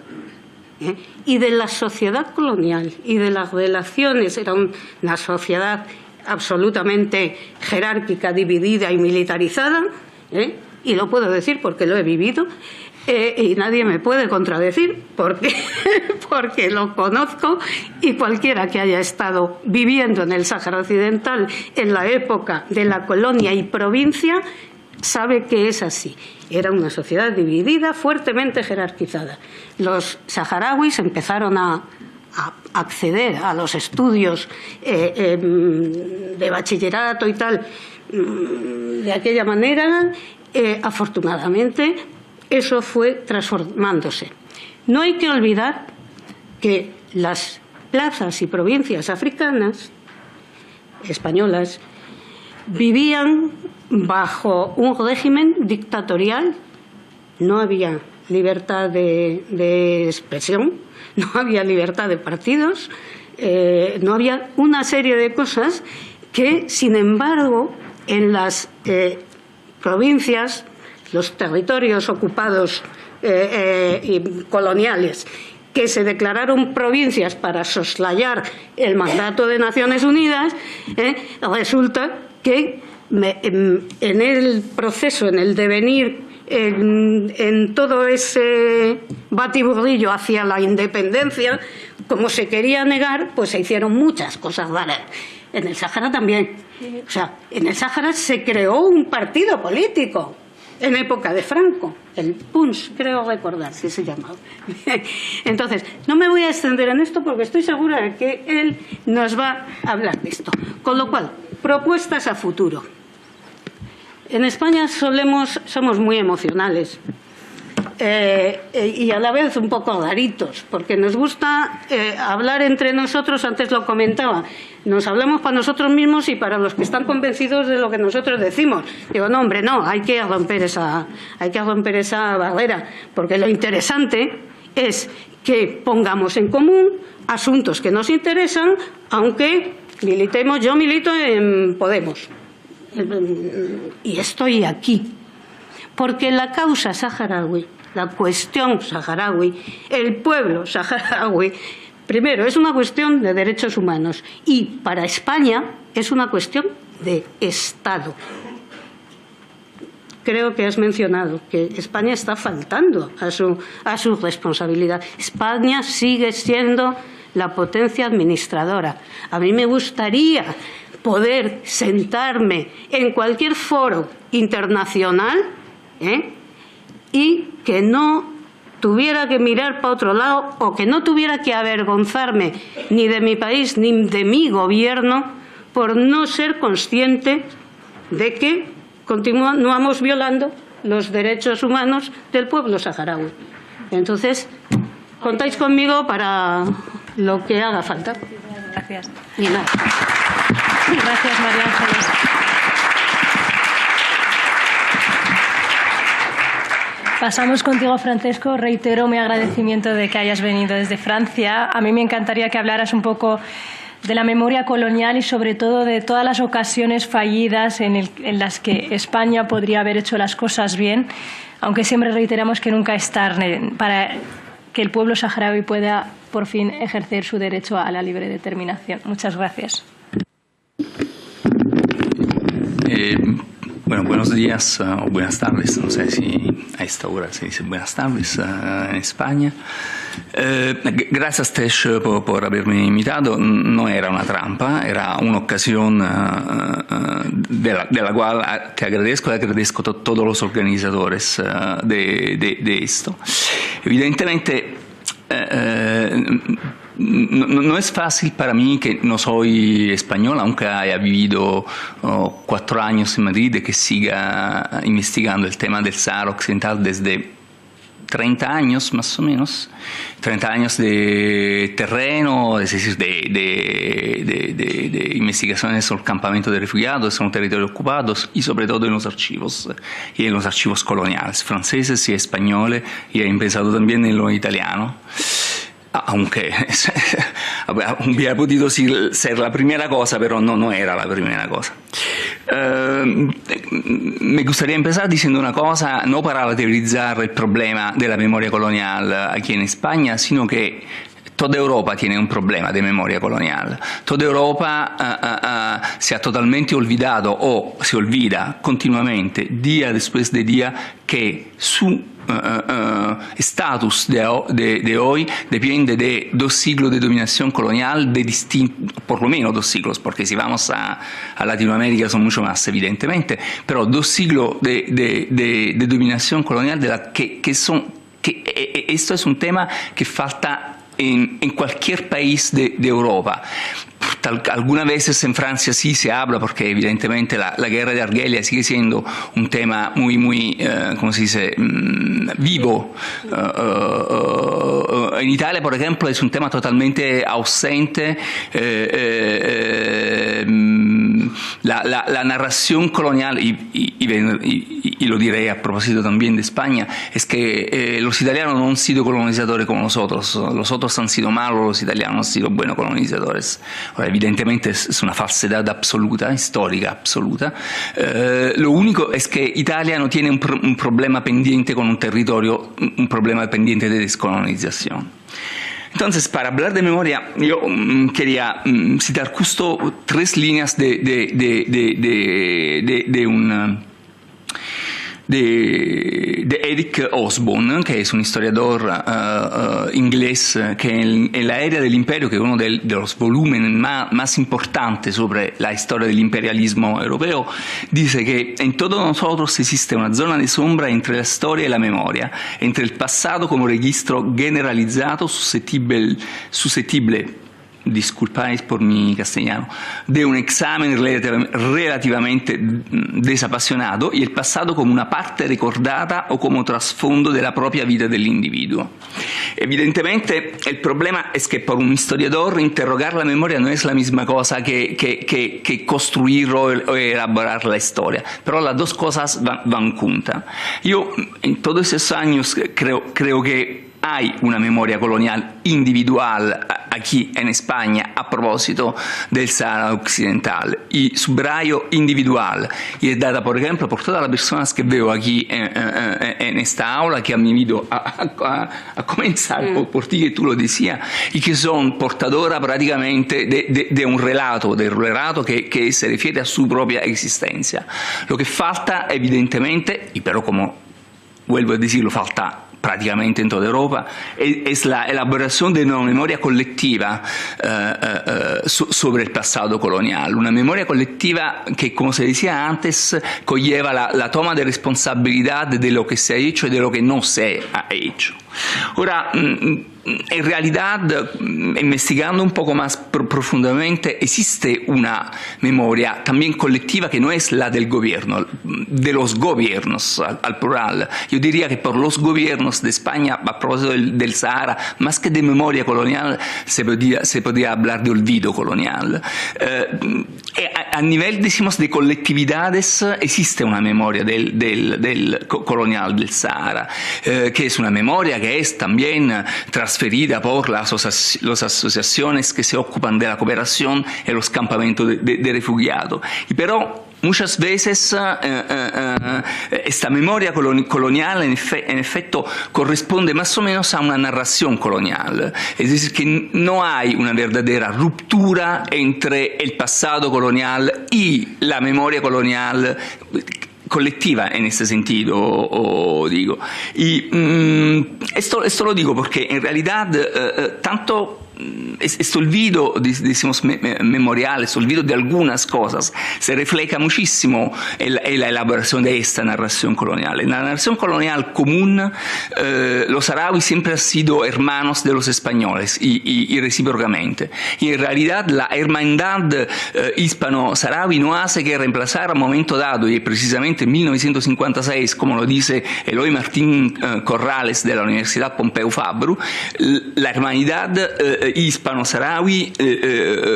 Y de la sociedad colonial y de las relaciones, era una sociedad absolutamente jerárquica, dividida y militarizada, y lo puedo decir porque lo he vivido, y nadie me puede contradecir porque lo conozco, y cualquiera que haya estado viviendo en el Sáhara Occidental en la época de la colonia y provincia sabe que es así. Era una sociedad dividida, fuertemente jerarquizada. Los saharauis empezaron a acceder a los estudios de bachillerato y tal de aquella manera. Afortunadamente, eso fue transformándose. No hay que olvidar que las plazas y provincias africanas, españolas, vivían bajo un régimen dictatorial. No había libertad de expresión, no había libertad de partidos, no había una serie de cosas que, sin embargo, en las provincias, los territorios ocupados y coloniales, que se declararon provincias para soslayar el mandato de Naciones Unidas, resulta que en el proceso, en el devenir, en todo ese batiburrillo hacia la independencia, como se quería negar, pues se hicieron muchas cosas raras. En el Sáhara también. O sea, en el Sáhara se creó un partido político en época de Franco, el PUNS, creo recordar que se llamaba. Entonces, no me voy a extender en esto porque estoy segura de que él nos va a hablar de esto. Con lo cual, propuestas a futuro. En España somos muy emocionales y a la vez un poco raritos, porque nos gusta hablar entre nosotros. Antes lo comentaba, nos hablamos para nosotros mismos y para los que están convencidos de lo que nosotros decimos. Digo, no, hombre, no, hay que romper esa barrera, porque lo interesante es que pongamos en común asuntos que nos interesan, aunque militemos. Yo milito en Podemos y estoy aquí porque la causa saharaui, la cuestión saharaui, el pueblo saharaui, primero es una cuestión de derechos humanos y para España es una cuestión de Estado. Creo que has mencionado que España está faltando a su responsabilidad. España sigue siendo la potencia administradora. A mí me gustaría poder sentarme en cualquier foro internacional y que no tuviera que mirar para otro lado o que no tuviera que avergonzarme ni de mi país ni de mi gobierno por no ser consciente de que continuamos violando los derechos humanos del pueblo saharaui. Entonces, contáis conmigo para lo que haga falta. Gracias. Y nada. Gracias, María Ángeles. Pasamos contigo, Francesco. Reitero mi agradecimiento de que hayas venido desde Francia. A mí me encantaría que hablaras un poco de la memoria colonial y sobre todo de todas las ocasiones fallidas en las que España podría haber hecho las cosas bien, aunque siempre reiteramos que nunca es tarde para que el pueblo saharaui pueda por fin ejercer su derecho a la libre determinación. Muchas gracias. Bueno, buenos días o buenas tardes, no sé si a esta hora se dice buenas tardes en España. Gracias, Tesh, por haberme invitado. No era una trampa, era una ocasión de la cual te agradezco y agradezco a todos los organizadores de esto. Evidentemente, no es fácil para mí, que no soy español, aunque haya vivido 4 años en Madrid, y que siga investigando el tema del Sáhara Occidental desde 30 años más o menos, 30 años de terreno, es decir, de investigaciones sobre el campamento de refugiados en los territorios ocupados y sobre todo en los archivos coloniales, franceses y españoles, y he empezado también en lo italiano. Aunque hubiera podido ser la primera cosa, pero no era la primera cosa. Me gustaría empezar diciendo una cosa, no para relativizar el problema de la memoria colonial aquí en España, sino que toda Europa tiene un problema de memoria colonial. Toda Europa se ha totalmente olvidado o se olvida continuamente, día después de día, que su estatus de hoy depende de 2 siglos de dominación colonial, por lo menos 2 siglos, porque si vamos a Latinoamérica son mucho más, evidentemente, pero 2 siglos de dominación colonial esto es un tema que falta en cualquier país de Europa. Algunas veces en Francia sí se habla, porque evidentemente la guerra de Argelia sigue siendo un tema muy ¿cómo se dice?, vivo. En Italia, por ejemplo, es un tema totalmente ausente. la narración colonial, y lo diré a propósito también de España, es que los italianos no han sido colonizadores como nosotros han sido malos, los italianos han sido buenos colonizadores. Ahora, evidentemente es una falsedad absoluta, histórica absoluta. Lo único es que Italia no tiene un problema pendiente con un territorio, un problema pendiente de descolonización. Entonces, para hablar de memoria, yo quería citar justo 3 líneas de Eric Osborne, que es un historiador inglés que en la era del imperio, que es uno de los volúmenes más importantes sobre la historia del imperialismo europeo, dice que en todos nosotros existe una zona de sombra entre la historia y la memoria, entre el pasado como registro generalizado, susceptible, disculpáis por mi castellano, de un examen relativamente desapasionado y el pasado como una parte ricordata o como trasfondo de la propia vida dell'individuo. Evidentemente el problema es que por un historiador interrogar la memoria no es la misma cosa que construir o elaborar la historia, pero las dos cosas van juntas. Yo en todos esos años creo que hay una memoria colonial individual aquí en España a propósito del Sahara Occidental, y subrayo individual, y es dada por ejemplo por todas las personas que veo aquí en esta aula, que han venido a comenzar por ti, que tú lo decías, y que son portadoras prácticamente de un relato que se refiere a su propia existencia. Lo que falta evidentemente, y pero como vuelvo a decirlo, falta prácticamente en toda Europa, es la elaboración de una memoria colectiva sobre el pasado colonial. Una memoria colectiva que, como se decía antes, conlleva la toma de responsabilidad de lo que se ha hecho y de lo que no se ha hecho. Ahora, en realidad, investigando un poco más profundamente, existe una memoria también colectiva que no es la del gobierno, de los gobiernos al plural. Yo diría que por los gobiernos de España, a propósito del Sahara, más que de memoria colonial, se podría hablar de olvido colonial. A nivel, decimos, de colectividades, existe una memoria del colonial del Sahara, que es una memoria que es también transferida por las asociaciones que se ocupan de la cooperación en los campamentos de refugiados. Y pero muchas veces esta memoria colonial en efecto corresponde más o menos a una narración colonial, es decir, que no hay una verdadera ruptura entre el pasado colonial y la memoria colonial colectiva en ese sentido, digo. Y esto lo digo porque en realidad tanto este olvido, decimos, memorial, este olvido de algunas cosas, se refleja muchísimo en la elaboración de esta narración colonial. En la narración colonial común, los saharauis siempre han sido hermanos de los españoles y recíprocamente. Y en realidad la hermandad hispano-saharaui no hace que reemplazar a un momento dado, y precisamente en 1956, como lo dice Eloy Martín Corrales de la Universidad Pompeu Fabra, la hermandad hispano-saharaui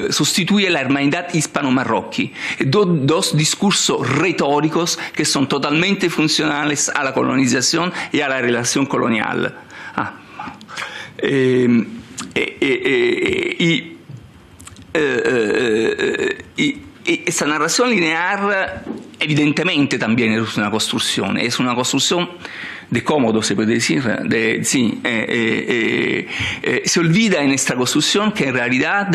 sustituye la hermandad hispano-marroquí. Dos discursos retóricos que son totalmente funcionales a la colonización y a la relación colonial. Y esta narración lineal evidentemente también es una construcción de cómodo, se puede decir, se olvida en esta construcción que en realidad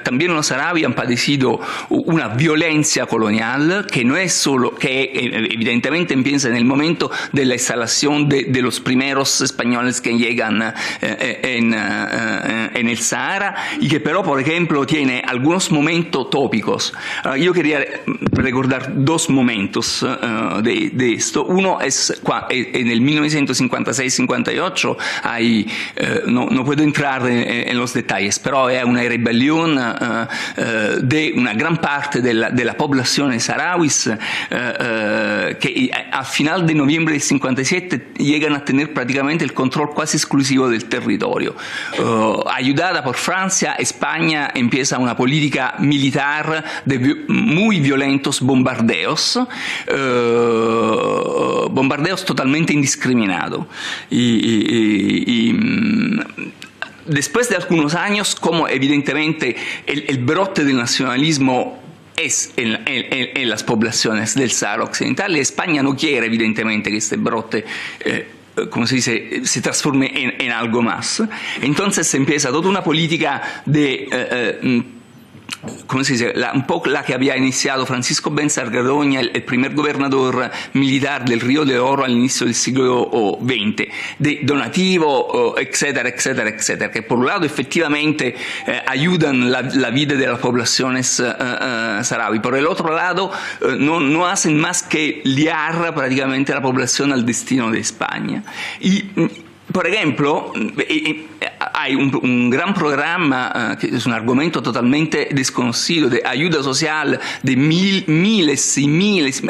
también los árabes han padecido una violencia colonial que no es solo, que evidentemente empieza en el momento de la instalación de los primeros españoles que llegan en el Sahara, y que pero, por ejemplo, tiene algunos momentos tópicos. Yo quería recordar dos momentos de esto. Uno es en en el 1956-58 hay, no puedo entrar en los detalles, pero hay una rebelión de una gran parte de la población saharaui que al final de noviembre del 57 llegan a tener prácticamente el control casi exclusivo del territorio. Ayudada por Francia, España empieza una política militar de muy violentos bombardeos, totalmente indiscriminados. Después de algunos años, como evidentemente el brote del nacionalismo es en las poblaciones del Sahara Occidental, España no quiere evidentemente que este brote como se dice, se transforme en algo más. Entonces se empieza toda una política de ¿cómo se dice? Un poco la que había iniciado Francisco Benza Gardoña, el primer gobernador militar del Río de Oro al inicio del siglo XX, de donativo, etcétera, etcétera, etcétera, que por un lado efectivamente ayudan la vida de las poblaciones saharaui, por el otro lado no hacen más que liar prácticamente a la población al destino de España. Y por ejemplo, hay un gran programa, que es un argumento totalmente desconocido, de ayuda social de millones y millones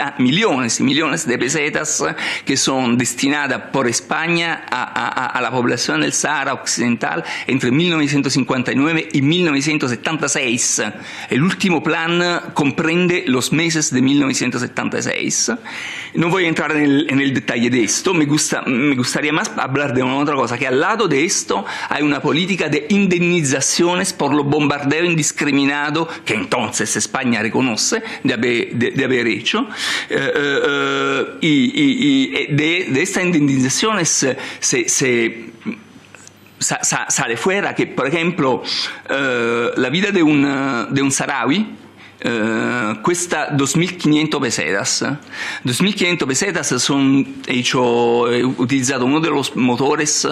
de pesetas que son destinadas por España a la población del Sahara Occidental entre 1959 y 1976. El último plan comprende los meses de 1976. No voy a entrar en el detalle de esto, me gustaría más hablar de otra cosa, que al lado de esto hay una política de indemnizaciones por los bombardeos indiscriminados que entonces España reconoce de haber hecho, y de estas indemnizaciones sale fuera que, por ejemplo, la vida de un saharaui cuesta 2.500 pesetas. 2.500 pesetas son utilizado uno de los motores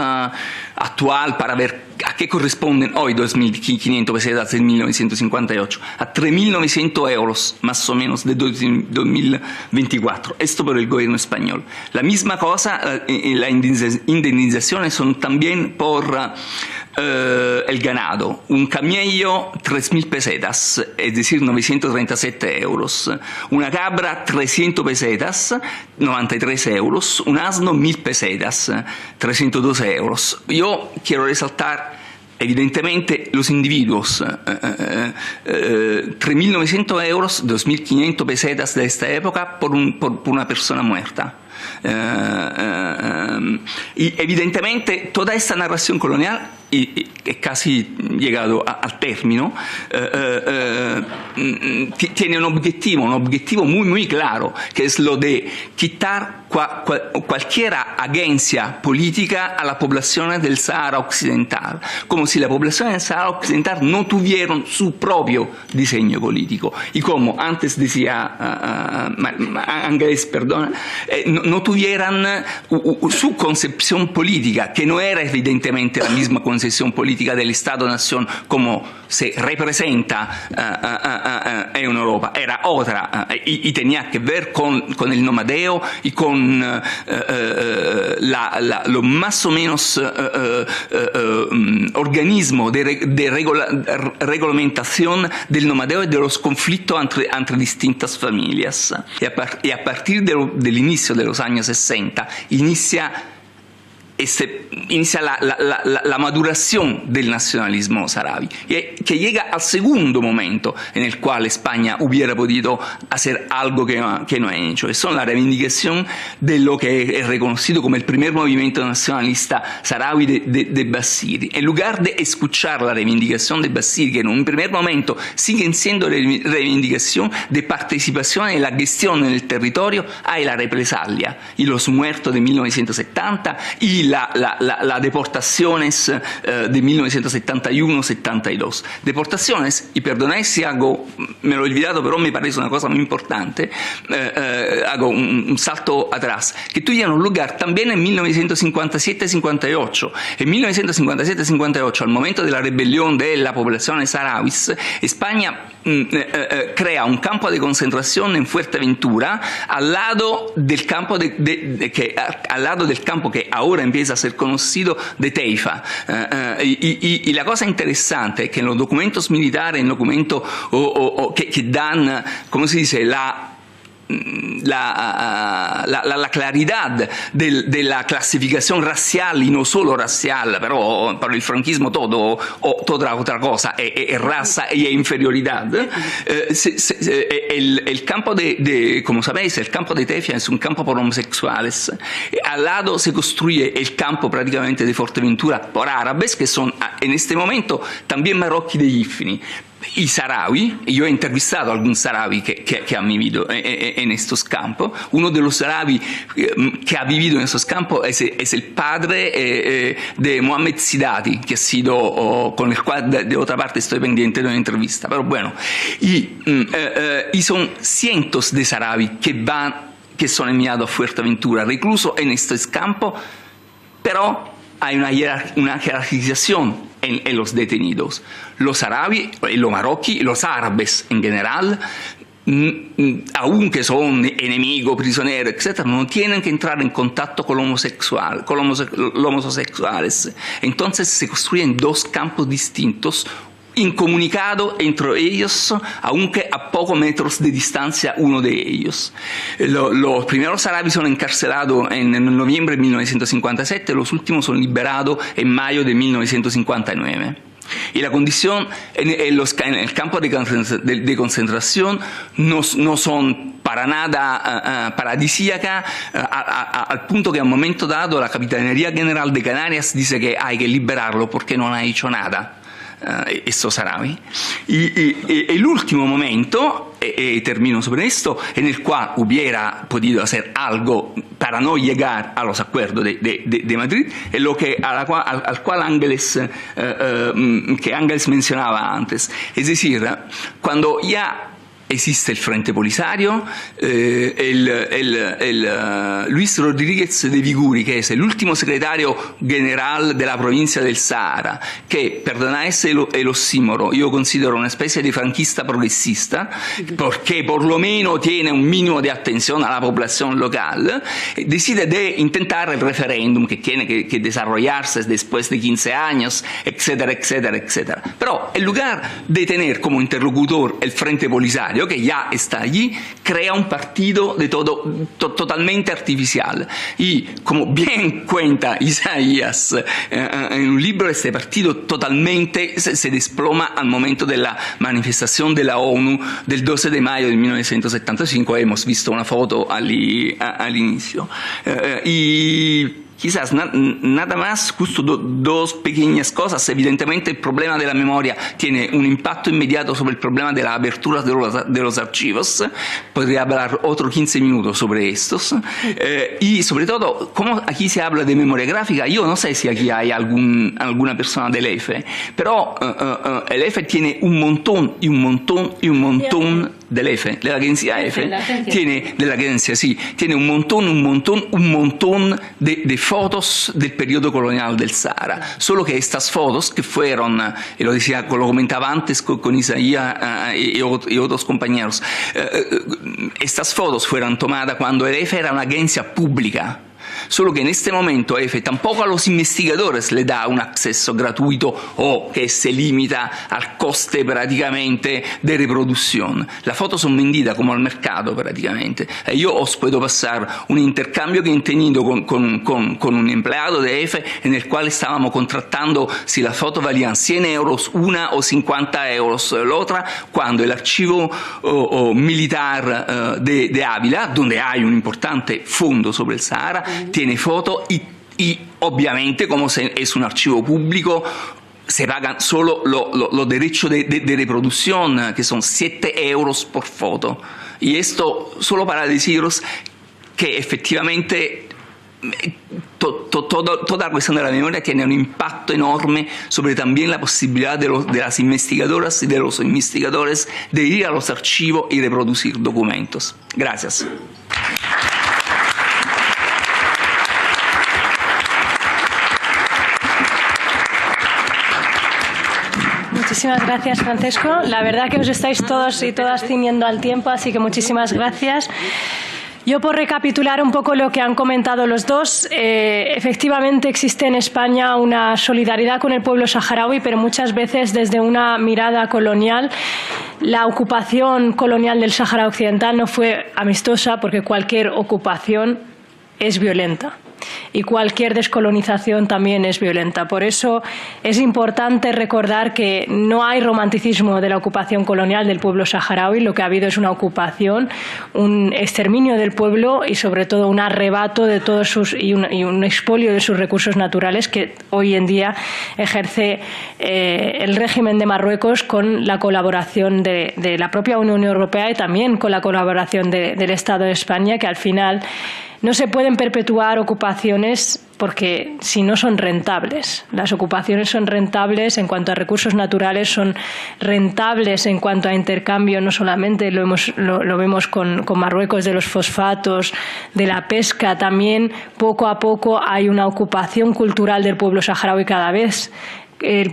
actual para ver a qué corresponden hoy 2.500 pesetas en 1958, a 3.900 euros más o menos de 2024. Esto por el gobierno español. La misma cosa, las indemnizaciones son también por el ganado. Un camello 3.000 pesetas, es decir, 937 euros. Una cabra 300 pesetas, 93 euros. Un asno 1.000 pesetas, 312 euros. Yo quiero resaltar evidentemente los individuos, 3.900 euros, 2.500 pesetas de esta época por una persona muerta. Y evidentemente toda esta narración colonial, y casi llegado al término, tiene un objetivo muy muy claro, que es lo de quitar cualquier agencia política a la población del Sahara Occidental, como si la población del Sahara Occidental no tuviera su propio diseño político, y como antes decía Ángeles, no tuvieran su concepción política, que no era evidentemente la misma concepción política del Estado-Nación como se representa en Europa, era otra, y tenía que ver con el nomadeo y con lo más o menos organismo de regulamentación del nomadeo y de los conflictos entre distintas familias. Y a partir del inicio de los años 60 inicia la maduración del nacionalismo saharaui, que llega al segundo momento en el cual España hubiera podido hacer algo que no ha hecho, y son la reivindicación de lo que es reconocido como el primer movimiento nacionalista saharaui de Basiri. En lugar de escuchar la reivindicación de Basiri, que en un primer momento siguen siendo reivindicación de participación en la gestión en el territorio, hay la represalia y los muertos de 1970 y las deportaciones de 1971-72. Deportaciones, y perdonad si me lo he olvidado, pero me parece una cosa muy importante, hago un salto atrás, que tuvieron lugar también en 1957-58. En 1957-58, al momento de la rebelión de la población saharaui, España crea un campo de concentración en Fuerteventura al lado del campo que ahora empieza a ser conocido de Teifa. Y la cosa interesante es que en los documentos militares, en documentos que dan, ¿cómo se dice?, la claridad de la clasificación racial, y no solo racial, pero para el franquismo todo, o toda otra cosa, es raza y inferioridad. El campo como sabéis, el campo de Tefia es un campo por homosexuales. Al lado se construye el campo prácticamente de Fuerteventura por árabes, que son en este momento también marroquíes de Ifni. Y saharaui, yo he entrevistado a algún saharaui que han vivido en estos campos. Uno de los saharaui que ha vivido en estos campos es el padre de Mohamed Sidati, que ha sido, con el cual de otra parte estoy pendiente de una entrevista. Pero bueno, y son cientos de saharaui que son enviados a Fuerteventura, reclusos en estos campos, pero hay una jerarquización en los detenidos. Los árabes, los marroquíes, los árabes en general, aunque son enemigos, prisioneros, etc., no tienen que entrar en contacto con los homosexuales. Entonces se construyen dos campos distintos, incomunicados entre ellos, aunque a pocos metros de distancia uno de ellos. Los primeros árabes son encarcelados en noviembre de 1957, los últimos son liberados en mayo de 1959. Y la condición en el campo de concentración no son para nada paradisíaca, al punto que al momento dado la Capitanería General de Canarias dice que hay que liberarlo porque no ha hecho nada. Estos saharaui. Y el último momento, termino sobre esto, en el cual hubiera podido hacer algo para no llegar a los acuerdos de Madrid, es lo al cual Ángeles mencionaba antes. Es decir, cuando ya existe el Frente Polisario, Luis Rodríguez de Viguri, que es el último secretario general de la provincia del Sahara, que, perdonad el oxímoro, yo considero una especie de franquista progresista, porque por lo menos tiene un mínimo de atención a la población local, decide de intentar el referéndum que tiene que desarrollarse después de 15 años, etcétera, etcétera, etcétera. Pero en lugar de tener como interlocutor el Frente Polisario, que ya está allí, crea un partido totalmente artificial. Y como bien cuenta Isaías en un libro, este partido totalmente se desploma al momento de la manifestación de la ONU del 12 de mayo de 1975. Hemos visto una foto al inicio. Y quizás nada más, justo dos pequeñas cosas. Evidentemente el problema de la memoria tiene un impacto inmediato sobre el problema de la apertura de los archivos. Podría hablar otros 15 minutos sobre estos. Y sobre todo, como aquí se habla de memoria gráfica, yo no sé si aquí hay alguna persona del EFE, pero el EFE tiene un montón del EFE, de la agencia EFE, tiene un montón de fotos del periodo colonial del Sahara. Solo que estas fotos que fueron, y lo comentaba antes con Isaías y otros compañeros, estas fotos fueron tomadas cuando el EFE era una agencia pública. Solo que en este momento EFE tampoco a los investigadores le da un acceso gratuito o que se limita al coste prácticamente de reproducción. Las fotos son vendidas como al mercado prácticamente. Yo os puedo pasar un intercambio que he tenido con un empleado de EFE en el cual estábamos contratando si las fotos valían 100 euros una o 50 euros la otra, cuando el archivo militar de Ávila, donde hay un importante fondo sobre el Sahara, tiene foto y obviamente, como es un archivo público, se pagan solo los derechos de reproducción, que son 7 euros por foto. Y esto solo para deciros que efectivamente toda la cuestión de la memoria tiene un impacto enorme sobre también la posibilidad de las investigadoras y de los investigadores de ir a los archivos y reproducir documentos. Gracias. Muchísimas gracias, Francesco. La verdad que os estáis todos y todas ciñendo al tiempo, así que muchísimas gracias. Yo, por recapitular un poco lo que han comentado los dos, efectivamente existe en España una solidaridad con el pueblo saharaui, pero muchas veces desde una mirada colonial. La ocupación colonial del Sáhara Occidental no fue amistosa, porque cualquier ocupación es violenta. Y cualquier descolonización también es violenta. Por eso es importante recordar que no hay romanticismo de la ocupación colonial del pueblo saharaui. Lo que ha habido es una ocupación, un exterminio del pueblo y sobre todo un arrebato de todos y un expolio de sus recursos naturales que hoy en día ejerce el régimen de Marruecos con la colaboración de la propia Unión Europea y también con la colaboración del Estado de España, que al final no se pueden perpetuar ocupaciones porque si no son rentables. Las ocupaciones son rentables en cuanto a recursos naturales, son rentables en cuanto a intercambio, no solamente lo vemos con Marruecos de los fosfatos, de la pesca, también poco a poco hay una ocupación cultural del pueblo saharaui cada vez. El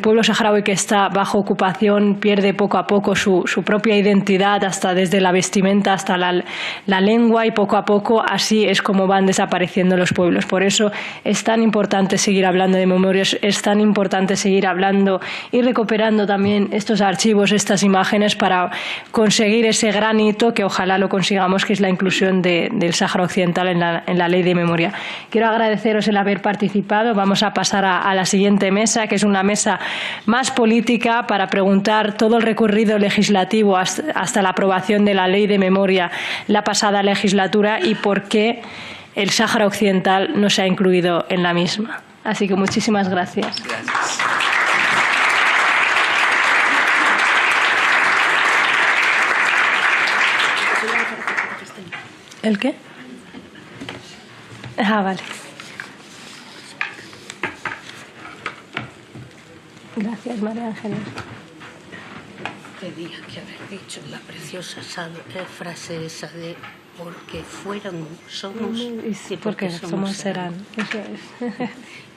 pueblo saharaui que está bajo ocupación pierde poco a poco su propia identidad, hasta desde la vestimenta hasta la lengua, y poco a poco así es como van desapareciendo los pueblos. Por eso es tan importante seguir hablando de memorias, es tan importante seguir hablando y recuperando también estos archivos, estas imágenes, para conseguir ese gran hito que ojalá lo consigamos, que es la inclusión del Sáhara Occidental en la ley de memoria. Quiero agradeceros el haber participado. Vamos a pasar a la siguiente mesa, que es una mesa más política, para preguntar todo el recorrido legislativo hasta la aprobación de la ley de memoria la pasada legislatura y por qué el Sáhara Occidental no se ha incluido en la misma. Así que muchísimas gracias. Gracias. ¿El qué? Ah, vale. Gracias, María Ángeles. Tenía que haber dicho la preciosa frase esa de porque somos y porque somos serán. Eso es.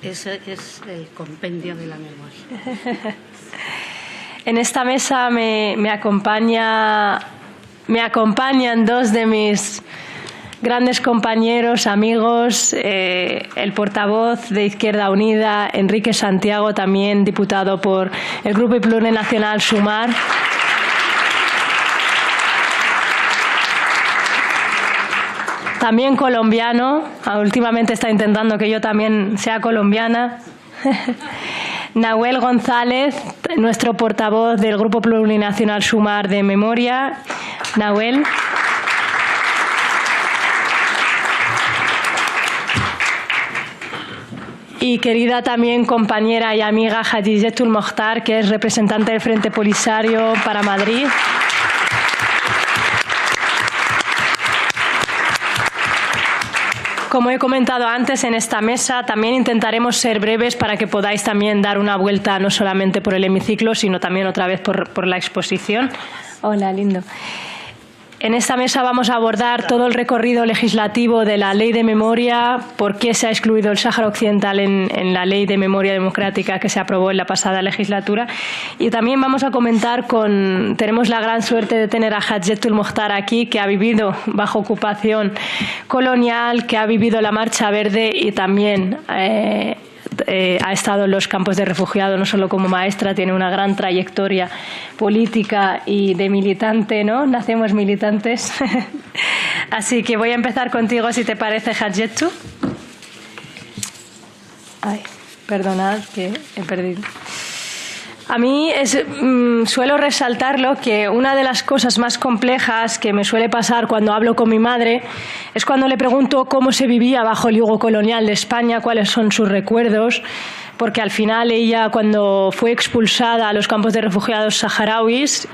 Ese es el compendio de la memoria. En esta mesa me acompañan dos de mis grandes compañeros, amigos, el portavoz de Izquierda Unida, Enrique Santiago, también diputado por el Grupo Plurinacional Sumar. También colombiano, últimamente está intentando que yo también sea colombiana. Nahuel González, nuestro portavoz del Grupo Plurinacional Sumar de Memoria. Nahuel. Y querida también compañera y amiga Hadiyetul Mokhtar, que es representante del Frente Polisario para Madrid. Como he comentado antes, en esta mesa también intentaremos ser breves para que podáis también dar una vuelta no solamente por el hemiciclo, sino también otra vez por la exposición. Hola, lindo. En esta mesa vamos a abordar todo el recorrido legislativo de la Ley de Memoria, por qué se ha excluido el Sáhara Occidental en la Ley de Memoria Democrática que se aprobó en la pasada legislatura. Y también vamos a comentar tenemos la gran suerte de tener a Hadiyetul Mokhtar aquí, que ha vivido bajo ocupación colonial, que ha vivido la Marcha Verde y también ha estado en los campos de refugiados, no solo como maestra, tiene una gran trayectoria política y de militante, ¿no? Nacemos militantes. Así que voy a empezar contigo, si te parece, Hadiyetul. Ay, perdonad que he perdido. A mí suelo resaltarlo que una de las cosas más complejas que me suele pasar cuando hablo con mi madre es cuando le pregunto cómo se vivía bajo el yugo colonial de España, cuáles son sus recuerdos, porque al final ella, cuando fue expulsada a los campos de refugiados saharauis,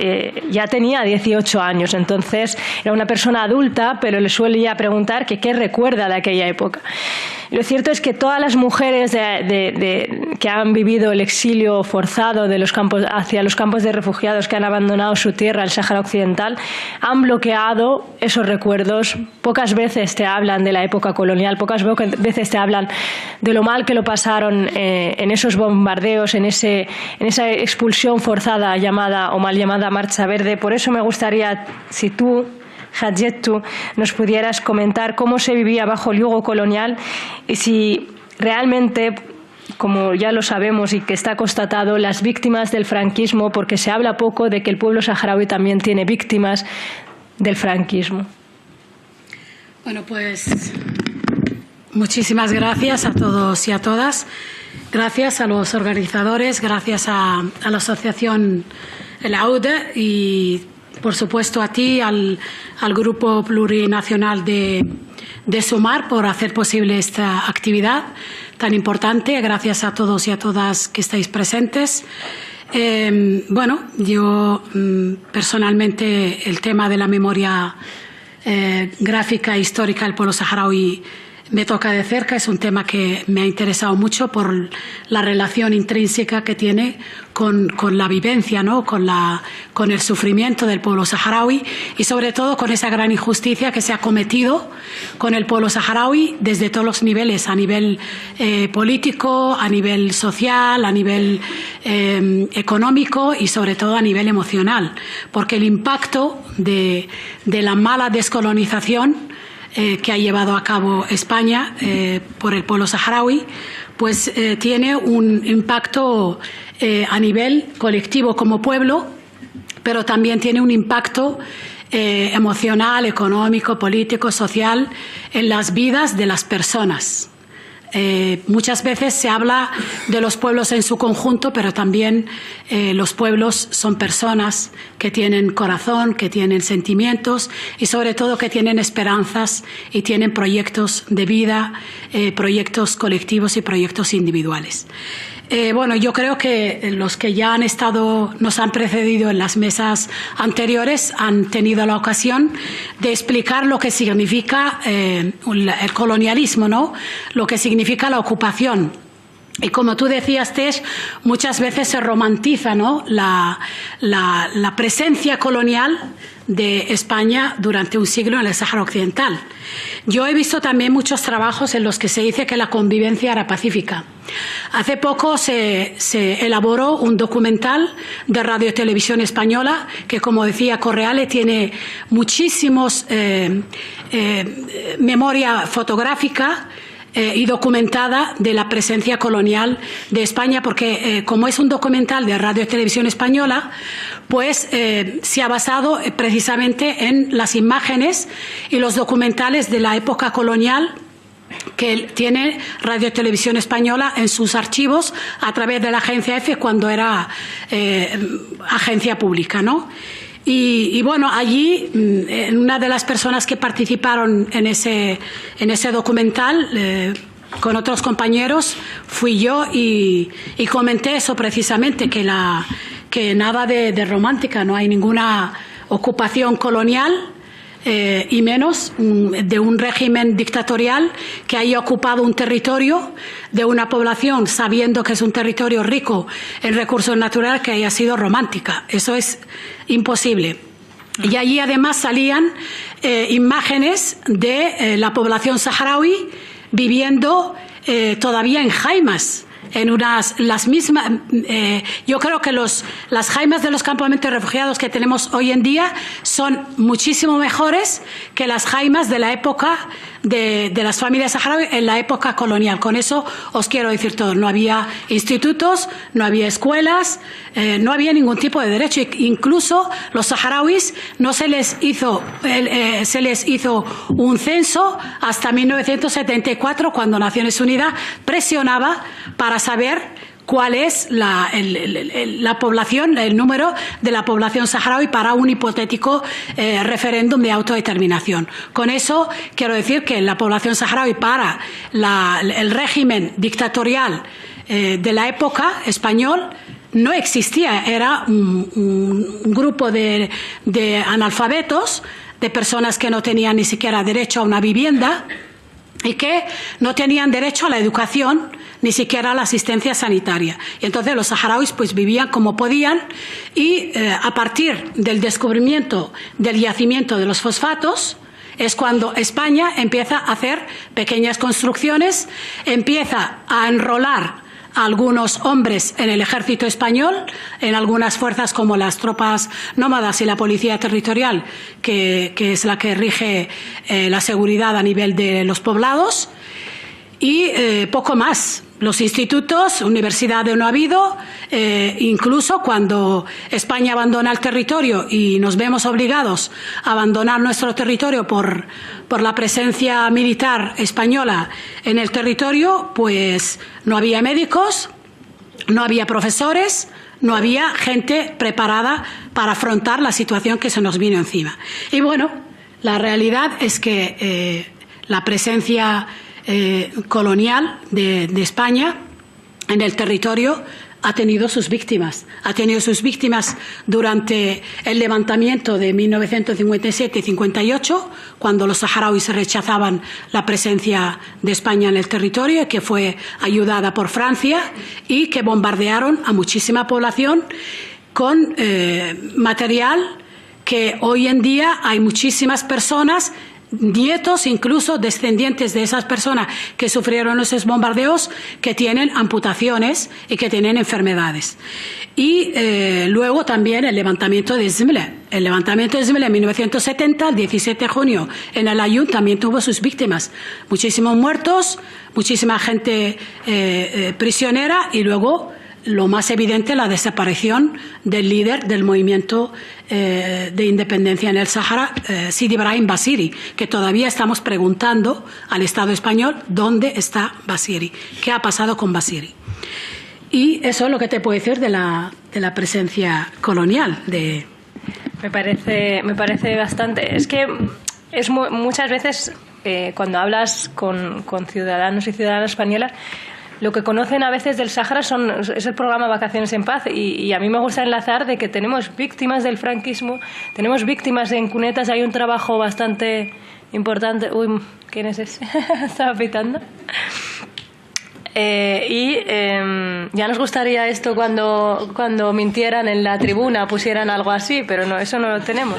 ya tenía 18 años, entonces era una persona adulta, pero le suele preguntar que qué recuerda de aquella época. Y lo cierto es que todas las mujeres que han vivido el exilio forzado de los campos, hacia los campos de refugiados, que han abandonado su tierra, el Sáhara Occidental, han bloqueado esos recuerdos. Pocas veces te hablan de la época colonial, pocas veces te hablan de lo mal que lo pasaron en esos bombardeos, en esa expulsión forzada llamada o mal llamada Marcha Verde. Por eso me gustaría, si tú, Hajjettu, nos pudieras comentar cómo se vivía bajo el yugo colonial y si realmente, como ya lo sabemos y que está constatado, las víctimas del franquismo, porque se habla poco de que el pueblo saharaui también tiene víctimas del franquismo. Bueno, pues muchísimas gracias a todos y a todas. Gracias a los organizadores, gracias a la asociación El Aude y, por supuesto, a ti, al Grupo Plurinacional de Sumar, por hacer posible esta actividad tan importante. Gracias a todos y a todas que estáis presentes. Bueno, yo personalmente el tema de la memoria gráfica e histórica del pueblo saharaui me toca de cerca, es un tema que me ha interesado mucho por la relación intrínseca que tiene con la vivencia, ¿no? con el sufrimiento del pueblo saharaui y sobre todo con esa gran injusticia que se ha cometido con el pueblo saharaui desde todos los niveles, a nivel político, a nivel social, a nivel económico y sobre todo a nivel emocional, porque el impacto de la mala descolonización que ha llevado a cabo España por el pueblo saharaui, pues tiene un impacto a nivel colectivo como pueblo, pero también tiene un impacto emocional, económico, político, social en las vidas de las personas. Muchas veces se habla de los pueblos en su conjunto, pero también los pueblos son personas que tienen corazón, que tienen sentimientos y sobre todo que tienen esperanzas y tienen proyectos de vida, proyectos colectivos y proyectos individuales. Bueno, yo creo que los que ya nos han precedido en las mesas anteriores han tenido la ocasión de explicar lo que significa el colonialismo, ¿no? Lo que significa la ocupación. Y como tú decías, Tesh, muchas veces se romantiza, ¿no? la presencia colonial de España durante un siglo en el Sáhara Occidental. Yo he visto también muchos trabajos en los que se dice que la convivencia era pacífica. Hace poco se elaboró un documental de Radio y Televisión Española que, como decía Correale, tiene muchísimos memoria fotográfica y documentada de la presencia colonial de España, porque como es un documental de Radio y Televisión Española, pues se ha basado precisamente en las imágenes y los documentales de la época colonial que tiene Radio y Televisión Española en sus archivos a través de la agencia EFE cuando era agencia pública, ¿no? Y bueno, allí una de las personas que participaron en ese documental con otros compañeros fui yo y comenté eso precisamente, que nada de romántica, no hay ninguna ocupación colonial y menos de un régimen dictatorial que haya ocupado un territorio de una población sabiendo que es un territorio rico en recursos naturales, que haya sido romántica. Eso es imposible. Y allí además salían imágenes de la población saharaui viviendo todavía en jaimas. Las mismas, yo creo que las jaimas de los campamentos de refugiados que tenemos hoy en día son muchísimo mejores que las jaimas de la época de las familias saharauis en la época colonial. Con eso os quiero decir todo. No había institutos, no había escuelas, no había ningún tipo de derecho. Incluso los saharauis no se les hizo un censo hasta 1974, cuando Naciones Unidas presionaba para saber cuál es la población, el número de la población saharaui para un hipotético referéndum de autodeterminación. Con eso quiero decir que la población saharaui para el régimen dictatorial de la época español no existía, era un grupo de analfabetos, de personas que no tenían ni siquiera derecho a una vivienda y que no tenían derecho a la educación, ni siquiera a la asistencia sanitaria. Y entonces los saharauis pues vivían como podían y a partir del descubrimiento del yacimiento de los fosfatos es cuando España empieza a hacer pequeñas construcciones, empieza a enrolar a algunos hombres en el ejército español, en algunas fuerzas como las tropas nómadas y la policía territorial, que es la que rige la seguridad a nivel de los poblados, y poco más. Los institutos, universidades no ha habido, incluso cuando España abandona el territorio y nos vemos obligados a abandonar nuestro territorio por la presencia militar española en el territorio, pues no había médicos, no había profesores, no había gente preparada para afrontar la situación que se nos vino encima. Y bueno, la realidad es que la presencia colonial de España en el territorio ha tenido sus víctimas. Ha tenido sus víctimas durante el levantamiento de 1957 y 58, cuando los saharauis rechazaban la presencia de España en el territorio, que fue ayudada por Francia, y que bombardearon a muchísima población con material que hoy en día hay muchísimas personas, nietos, incluso descendientes de esas personas que sufrieron esos bombardeos, que tienen amputaciones y que tienen enfermedades. Y luego también el levantamiento de Izmir. El levantamiento de Izmir en 1970, el 17 de junio, en el Aaiún también tuvo sus víctimas. Muchísimos muertos, muchísima gente prisionera y luego, lo más evidente, la desaparición del líder del movimiento de independencia en el Sáhara, Sidi Ibrahim Basiri, que todavía estamos preguntando al Estado español dónde está Basiri, qué ha pasado con Basiri. Y eso es lo que te puedo decir de la presencia colonial. Me parece bastante. Es que es muchas veces cuando hablas con ciudadanos y ciudadanas españolas, lo que conocen a veces del Sáhara es el programa Vacaciones en Paz, y a mí me gusta enlazar de que tenemos víctimas del franquismo, tenemos víctimas en cunetas, hay un trabajo bastante importante. Uy, ¿quién es ese? Estaba pitando. Ya nos gustaría esto cuando mintieran en la tribuna, pusieran algo así, pero no, eso no lo tenemos.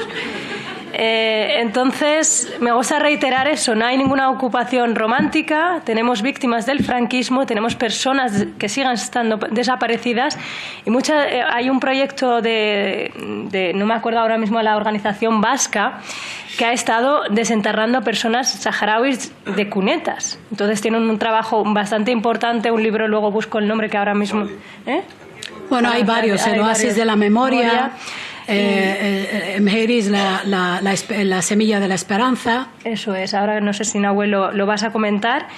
Entonces, me gusta reiterar eso, no hay ninguna ocupación romántica, tenemos víctimas del franquismo, tenemos personas que sigan estando desaparecidas, y hay un proyecto no me acuerdo ahora mismo, la organización vasca, que ha estado desenterrando personas saharauis de cunetas. Entonces tienen un trabajo bastante importante, un libro, luego busco el nombre que ahora mismo... Bueno, hay varios, el Oasis de la Memoria... Mheris, la semilla de la esperanza. Eso es, ahora no sé si Nahuel lo vas a comentar.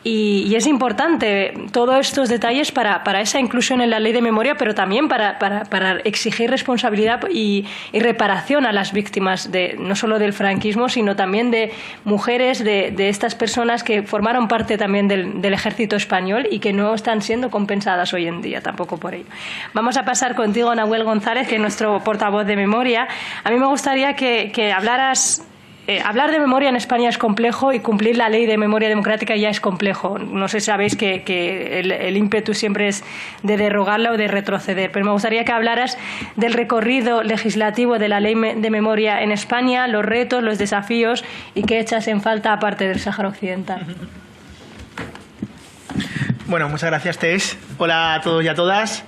Y es importante todos estos detalles para esa inclusión en la ley de memoria, pero también para exigir responsabilidad y reparación a las víctimas, no solo del franquismo, sino también de mujeres, de estas personas que formaron parte también del ejército español y que no están siendo compensadas hoy en día, tampoco por ello. Vamos a pasar contigo, Nahuel González, que es nuestro portavoz de memoria. A mí me gustaría que hablaras... hablar de memoria en España es complejo, y cumplir la ley de memoria democrática ya es complejo. No sé si sabéis que el ímpetu siempre es de derogarla o de retroceder, pero me gustaría que hablaras del recorrido legislativo de la ley de memoria en España, los retos, los desafíos y qué echas en falta aparte del Sáhara Occidental. Bueno, muchas gracias, Tess. Hola a todos y a todas,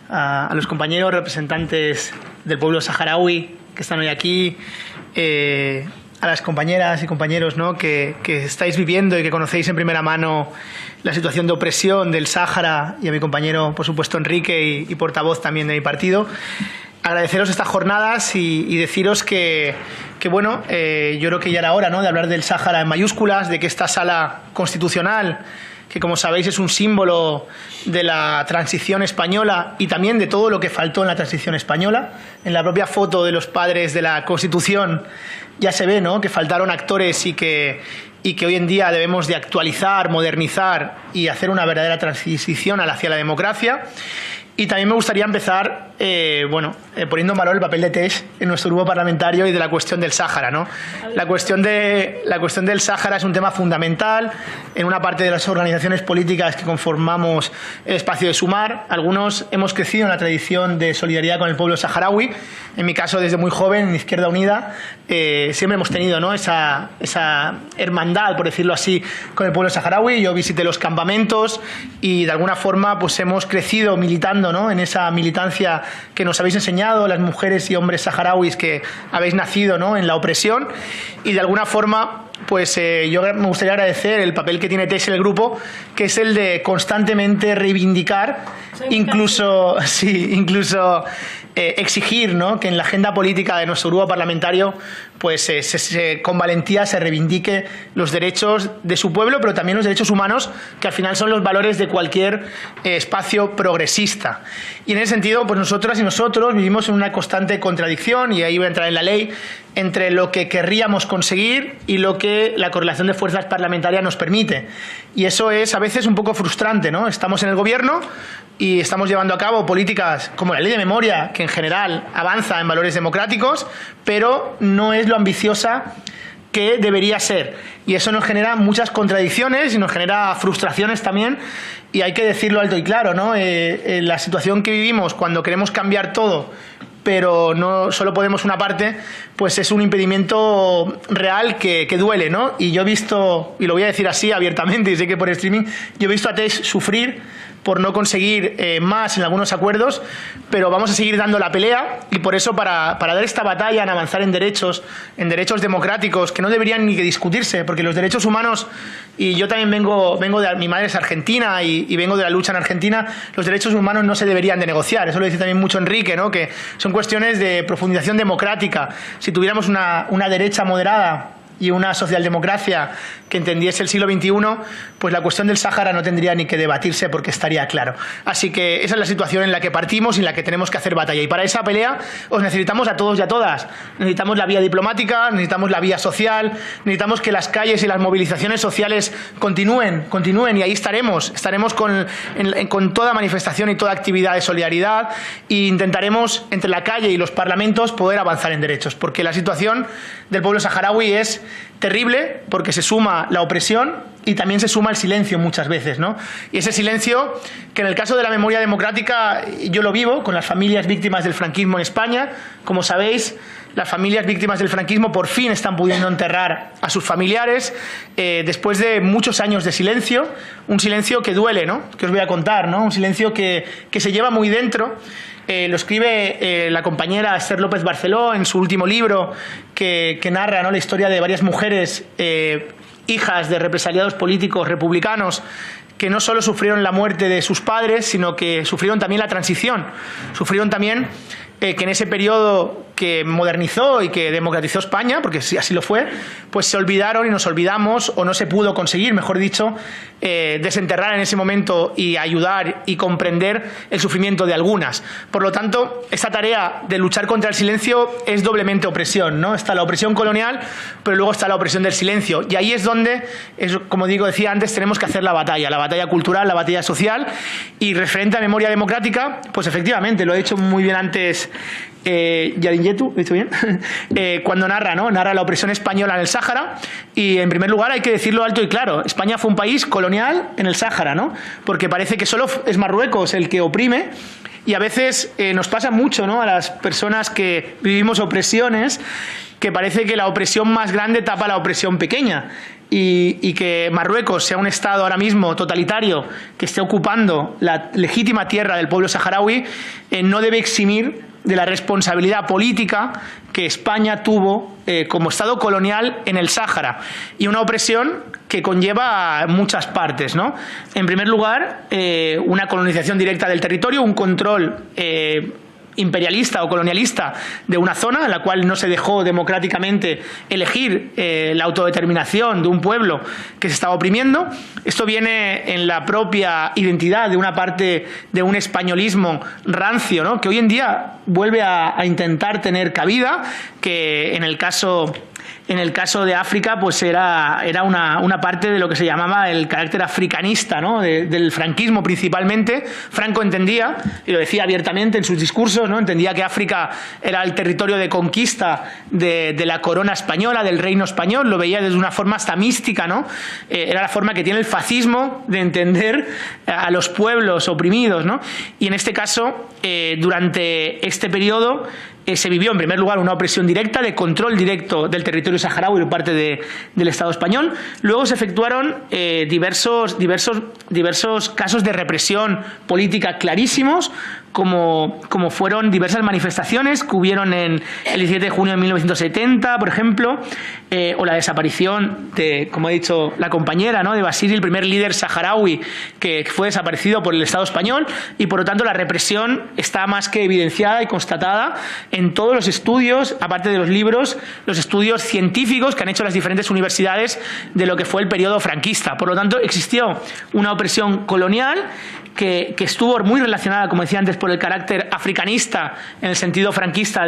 a los compañeros representantes del pueblo saharaui que están hoy aquí, a las compañeras y compañeros, ¿no?, que estáis viviendo y que conocéis en primera mano la situación de opresión del Sáhara, y a mi compañero, por supuesto, Enrique, y portavoz también de mi partido. Agradeceros estas jornadas y deciros que bueno, yo creo que ya era hora, ¿no?, de hablar del Sáhara en mayúsculas, de que esta sala constitucional que como sabéis es un símbolo de la transición española y también de todo lo que faltó en la transición española. En la propia foto de los padres de la Constitución ya se ve, ¿no?, que faltaron actores y que hoy en día debemos de actualizar, modernizar y hacer una verdadera transición hacia la democracia. Y también me gustaría empezar poniendo en valor el papel de Tesh en nuestro grupo parlamentario y de la cuestión del Sáhara, ¿no? La cuestión del Sáhara es un tema fundamental en una parte de las organizaciones políticas que conformamos el espacio de Sumar. Algunos hemos crecido en la tradición de solidaridad con el pueblo saharaui. En mi caso, desde muy joven, en Izquierda Unida, siempre hemos tenido, ¿no?, esa hermandad, por decirlo así, con el pueblo saharaui. Yo visité los campamentos y de alguna forma pues hemos crecido militando, ¿no?, en esa militancia que nos habéis enseñado las mujeres y hombres saharauis que habéis nacido, ¿no?, en la opresión, y de alguna forma pues yo me gustaría agradecer el papel que tiene Tesh en el grupo, que es el de constantemente reivindicar, incluso exigir, ¿no?, que en la agenda política de nuestro grupo parlamentario pues con valentía se reivindique los derechos de su pueblo, pero también los derechos humanos, que al final son los valores de cualquier espacio progresista. Y en ese sentido, pues nosotras y nosotros vivimos en una constante contradicción, y ahí voy a entrar en la ley, entre lo que querríamos conseguir y lo que la correlación de fuerzas parlamentarias nos permite. Y eso es a veces un poco frustrante, ¿no? Estamos en el gobierno y estamos llevando a cabo políticas como la ley de memoria, que en general avanza en valores democráticos, pero no es lo ambiciosa que debería ser. Y eso nos genera muchas contradicciones y nos genera frustraciones también, y hay que decirlo alto y claro, ¿no? La situación que vivimos cuando queremos cambiar todo, pero no solo podemos una parte, pues es un impedimento real que duele, ¿no? Y yo he visto, y lo voy a decir así abiertamente, y sé que por streaming, yo he visto a Tesh sufrir por no conseguir más en algunos acuerdos, pero vamos a seguir dando la pelea, y por eso para dar esta batalla en avanzar en derechos democráticos que no deberían ni que discutirse, porque los derechos humanos, y yo también vengo de, mi madre es argentina y vengo de la lucha en Argentina, los derechos humanos no se deberían de negociar. Eso lo dice también mucho Enrique, ¿no?, que son cuestiones de profundización democrática. Si tuviéramos una derecha moderada y una socialdemocracia que entendiese el siglo XXI, pues la cuestión del Sáhara no tendría ni que debatirse, porque estaría claro. Así que esa es la situación en la que partimos y en la que tenemos que hacer batalla. Y para esa pelea os necesitamos a todos y a todas. Necesitamos la vía diplomática, necesitamos la vía social, necesitamos que las calles y las movilizaciones sociales continúen, y ahí estaremos con toda manifestación y toda actividad de solidaridad, e intentaremos entre la calle y los parlamentos poder avanzar en derechos, porque la situación del pueblo saharaui es terrible, porque se suma la opresión y también se suma el silencio muchas veces, ¿no? Y ese silencio, que en el caso de la memoria democrática yo lo vivo con las familias víctimas del franquismo en España. Como sabéis, las familias víctimas del franquismo por fin están pudiendo enterrar a sus familiares después de muchos años de silencio, un silencio que duele, ¿no?, que os voy a contar, ¿no?, un silencio que se lleva muy dentro. Lo escribe la compañera Esther López Barceló en su último libro, que narra, ¿no?, la historia de varias mujeres hijas de represaliados políticos republicanos que no solo sufrieron la muerte de sus padres, sino que sufrieron también la transición, sufrieron también que en ese periodo que modernizó y que democratizó España, porque así lo fue, pues se olvidaron y nos olvidamos, o no se pudo conseguir, mejor dicho, desenterrar en ese momento y ayudar y comprender el sufrimiento de algunas. Por lo tanto, esta tarea de luchar contra el silencio es doblemente opresión, ¿no? Está la opresión colonial, pero luego está la opresión del silencio. Y ahí es donde, como decía antes, tenemos que hacer la batalla cultural, la batalla social. Y referente a memoria democrática, pues efectivamente, lo he hecho muy bien antes Yarin Yetu, ¿lo he dicho bien? Cuando narra la opresión española en el Sáhara. Y en primer lugar hay que decirlo alto y claro: España fue un país colonial en el Sáhara, ¿no? Porque parece que solo es Marruecos el que oprime, y a veces nos pasa mucho, ¿no?, a las personas que vivimos opresiones, que parece que la opresión más grande tapa la opresión pequeña. Y que Marruecos sea un Estado ahora mismo totalitario que esté ocupando la legítima tierra del pueblo saharaui no debe eximir de la responsabilidad política que España tuvo como Estado colonial en el Sáhara, y una opresión que conlleva muchas partes, ¿no? En primer lugar, una colonización directa del territorio, un control imperialista o colonialista de una zona en la cual no se dejó democráticamente elegir la autodeterminación de un pueblo que se estaba oprimiendo. Esto viene en la propia identidad de una parte de un españolismo rancio, ¿no?, que hoy en día vuelve a intentar tener cabida, que en el caso de África, pues era una parte de lo que se llamaba el carácter africanista, ¿no?, del franquismo principalmente. Franco entendía, y lo decía abiertamente en sus discursos, ¿no?, entendía que África era el territorio de conquista de la corona española, del reino español, lo veía desde una forma hasta mística, ¿no? Era la forma que tiene el fascismo de entender a los pueblos oprimidos, ¿no? Y en este caso, durante este periodo, se vivió en primer lugar una opresión directa, de control directo del territorio saharaui por parte del Estado español. Luego se efectuaron diversos casos de represión política clarísimos, como fueron diversas manifestaciones que hubieron el 17 de junio de 1970, por ejemplo, o la desaparición de, como ha dicho la compañera, ¿no?, de Basiri, el primer líder saharaui que fue desaparecido por el Estado español, y por lo tanto la represión está más que evidenciada y constatada en todos los estudios, aparte de los libros, los estudios científicos que han hecho las diferentes universidades de lo que fue el periodo franquista. Por lo tanto, existió una opresión colonial que estuvo muy relacionada, como decía antes, por el carácter africanista en el sentido franquista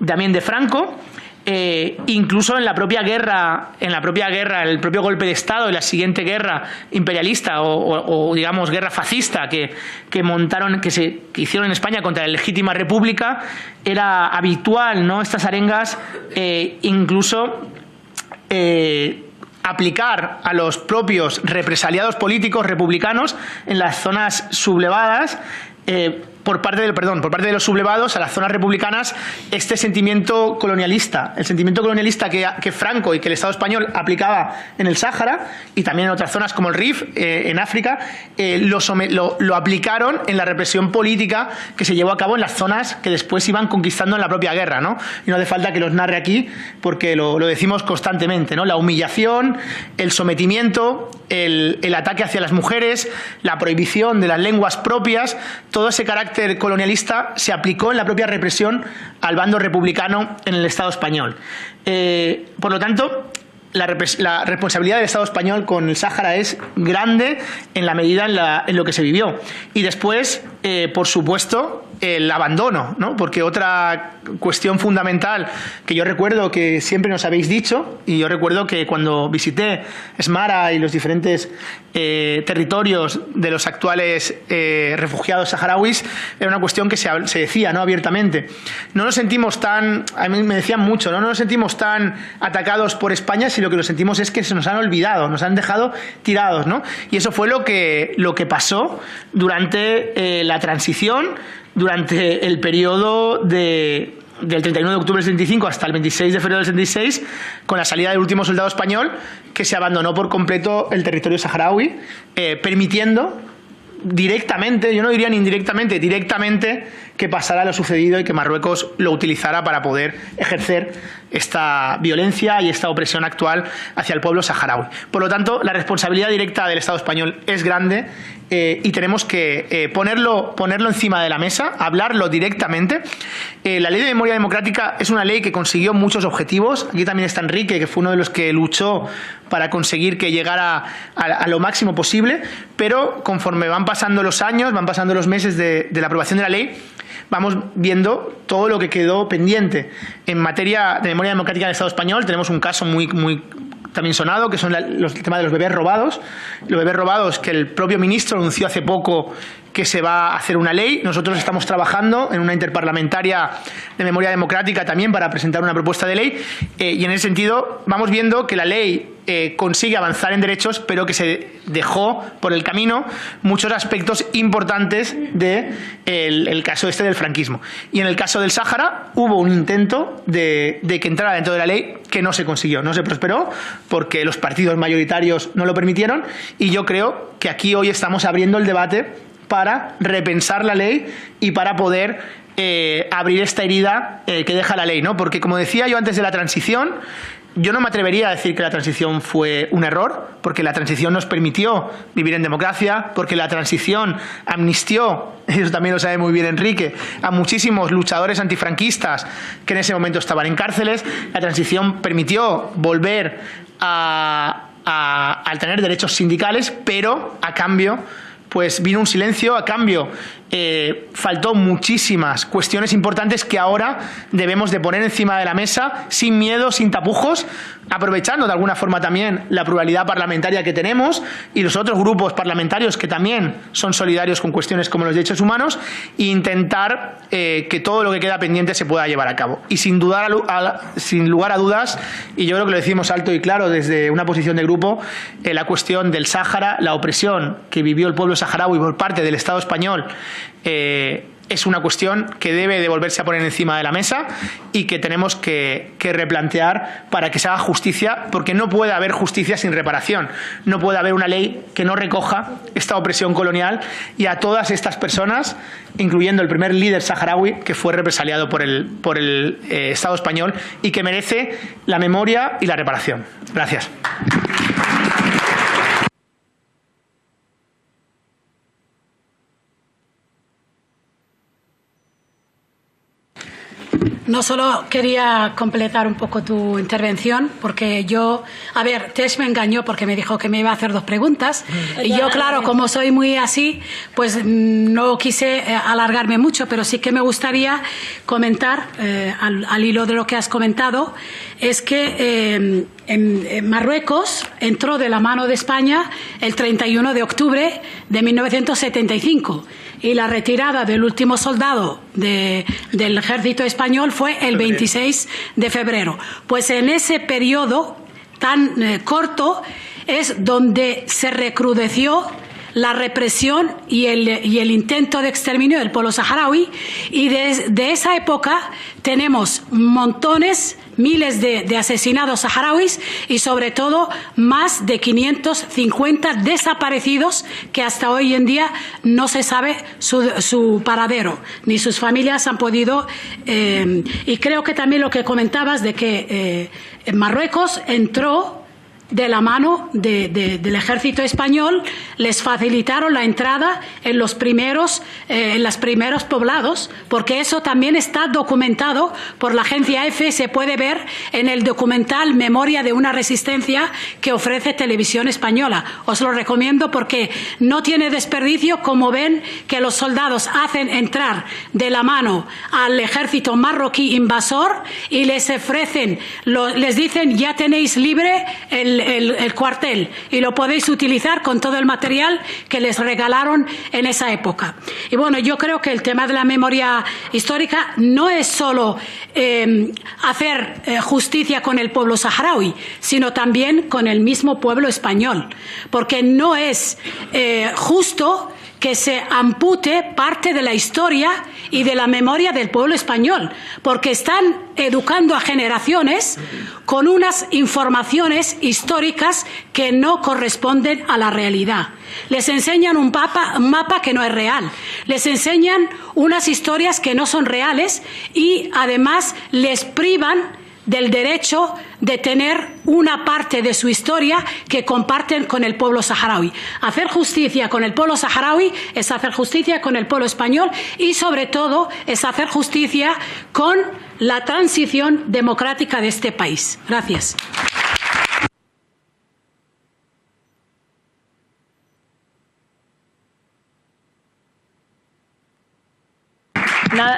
también de Franco. Incluso en la propia guerra, el propio golpe de Estado y la siguiente guerra imperialista o digamos guerra fascista que hicieron en España contra la legítima república, era habitual, ¿no?, estas arengas, incluso aplicar a los propios represaliados políticos republicanos en las zonas sublevadas, por parte de los sublevados a las zonas republicanas, este sentimiento colonialista, el sentimiento colonialista que Franco y que el Estado español aplicaba en el Sáhara y también en otras zonas como el Rif, en África, lo aplicaron en la represión política que se llevó a cabo en las zonas que después iban conquistando en la propia guerra, ¿no? Y no hace falta que los narre aquí porque lo decimos constantemente, ¿no? La humillación, el sometimiento, el ataque hacia las mujeres, la prohibición de las lenguas propias, todo ese carácter colonialista se aplicó en la propia represión al bando republicano en el Estado español. Por lo tanto, la responsabilidad del Estado español con el Sáhara es grande en la medida en lo que se vivió. Y después, por supuesto, el abandono, ¿no? Porque otra cuestión fundamental que yo recuerdo que siempre nos habéis dicho, y yo recuerdo que cuando visité Smara y los diferentes territorios de los actuales refugiados saharauis, era una cuestión que se decía, ¿no?, abiertamente. No nos sentimos a mí me decían mucho, no nos sentimos tan atacados por España, si lo que nos sentimos es que se nos han olvidado, nos han dejado tirados, ¿no? Y eso fue lo que pasó durante la transición, durante el periodo del 31 de octubre del 75 hasta el 26 de febrero del 76, con la salida del último soldado español, que se abandonó por completo el territorio saharaui, permitiendo directamente, yo no diría ni indirectamente, directamente, que pasara lo sucedido y que Marruecos lo utilizara para poder ejercer esta violencia y esta opresión actual hacia el pueblo saharaui. Por lo tanto, la responsabilidad directa del Estado español es grande y tenemos que ponerlo encima de la mesa, hablarlo directamente. La Ley de Memoria Democrática es una ley que consiguió muchos objetivos. Aquí también está Enrique, que fue uno de los que luchó para conseguir que llegara a lo máximo posible, pero conforme van pasando los años, van pasando los meses de la aprobación de la ley, vamos viendo todo lo que quedó pendiente. En materia de memoria democrática del Estado español tenemos un caso muy también sonado, que son el tema de los bebés robados. Los bebés robados, que el propio ministro anunció hace poco que se va a hacer una ley. Nosotros estamos trabajando en una interparlamentaria de memoria democrática también para presentar una propuesta de ley y en ese sentido vamos viendo que la ley consigue avanzar en derechos, pero que se dejó por el camino muchos aspectos importantes del caso del franquismo. Y en el caso del Sáhara hubo un intento de que entrara dentro de la ley que no se consiguió, no se prosperó porque los partidos mayoritarios no lo permitieron, y yo creo que aquí hoy estamos abriendo el debate para repensar la ley y para poder abrir esta herida que deja la ley, ¿no? Porque, como decía yo antes de la transición, yo no me atrevería a decir que la transición fue un error, porque la transición nos permitió vivir en democracia, porque la transición amnistió, eso también lo sabe muy bien Enrique, a muchísimos luchadores antifranquistas que en ese momento estaban en cárceles. La transición permitió volver a tener derechos sindicales, pero a cambio pues vino un silencio, a cambio faltó muchísimas cuestiones importantes que ahora debemos de poner encima de la mesa sin miedo, sin tapujos, aprovechando de alguna forma también la pluralidad parlamentaria que tenemos y los otros grupos parlamentarios que también son solidarios con cuestiones como los derechos humanos, e intentar que todo lo que queda pendiente se pueda llevar a cabo. Y sin lugar a dudas, y yo creo que lo decimos alto y claro desde una posición de grupo, la cuestión del Sáhara, la opresión que vivió el pueblo saharaui por parte del Estado español, es una cuestión que debe de volverse a poner encima de la mesa y que tenemos que replantear para que se haga justicia, porque no puede haber justicia sin reparación. No puede haber una ley que no recoja esta opresión colonial y a todas estas personas, incluyendo el primer líder saharaui que fue represaliado por el Estado español y que merece la memoria y la reparación. Gracias. No solo quería completar un poco tu intervención, porque yo, Tesh me engañó porque me dijo que me iba a hacer 2 preguntas. Y yo, claro, como soy muy así, pues no quise alargarme mucho, pero sí que me gustaría comentar, al hilo de lo que has comentado, es que en Marruecos entró de la mano de España el 31 de octubre de 1975. Y la retirada del último soldado del ejército español fue el 26 de febrero. Pues en ese periodo tan corto es donde se recrudeció la represión y el intento de exterminio del pueblo saharaui, y de esa época tenemos miles de asesinados saharauis y sobre todo más de 550 desaparecidos que hasta hoy en día no se sabe su paradero, ni sus familias han podido. Y creo que también lo que comentabas de que en Marruecos entró de la mano del ejército español, les facilitaron la entrada en los primeros poblados, porque eso también está documentado por la agencia EFE, se puede ver en el documental Memoria de una resistencia que ofrece Televisión Española. Os lo recomiendo porque no tiene desperdicio, como ven que los soldados hacen entrar de la mano al ejército marroquí invasor y les ofrecen, les dicen ya tenéis libre el cuartel y lo podéis utilizar con todo el material que les regalaron en esa época. Y bueno, yo creo que el tema de la memoria histórica no es solo hacer justicia con el pueblo saharaui, sino también con el mismo pueblo español, porque no es justo que se ampute parte de la historia y de la memoria del pueblo español, porque están educando a generaciones con unas informaciones históricas que no corresponden a la realidad. Les enseñan un mapa que no es real, les enseñan unas historias que no son reales y además les privan del derecho de tener una parte de su historia que comparten con el pueblo saharaui. Hacer justicia con el pueblo saharaui es hacer justicia con el pueblo español y sobre todo es hacer justicia con la transición democrática de este país. Gracias.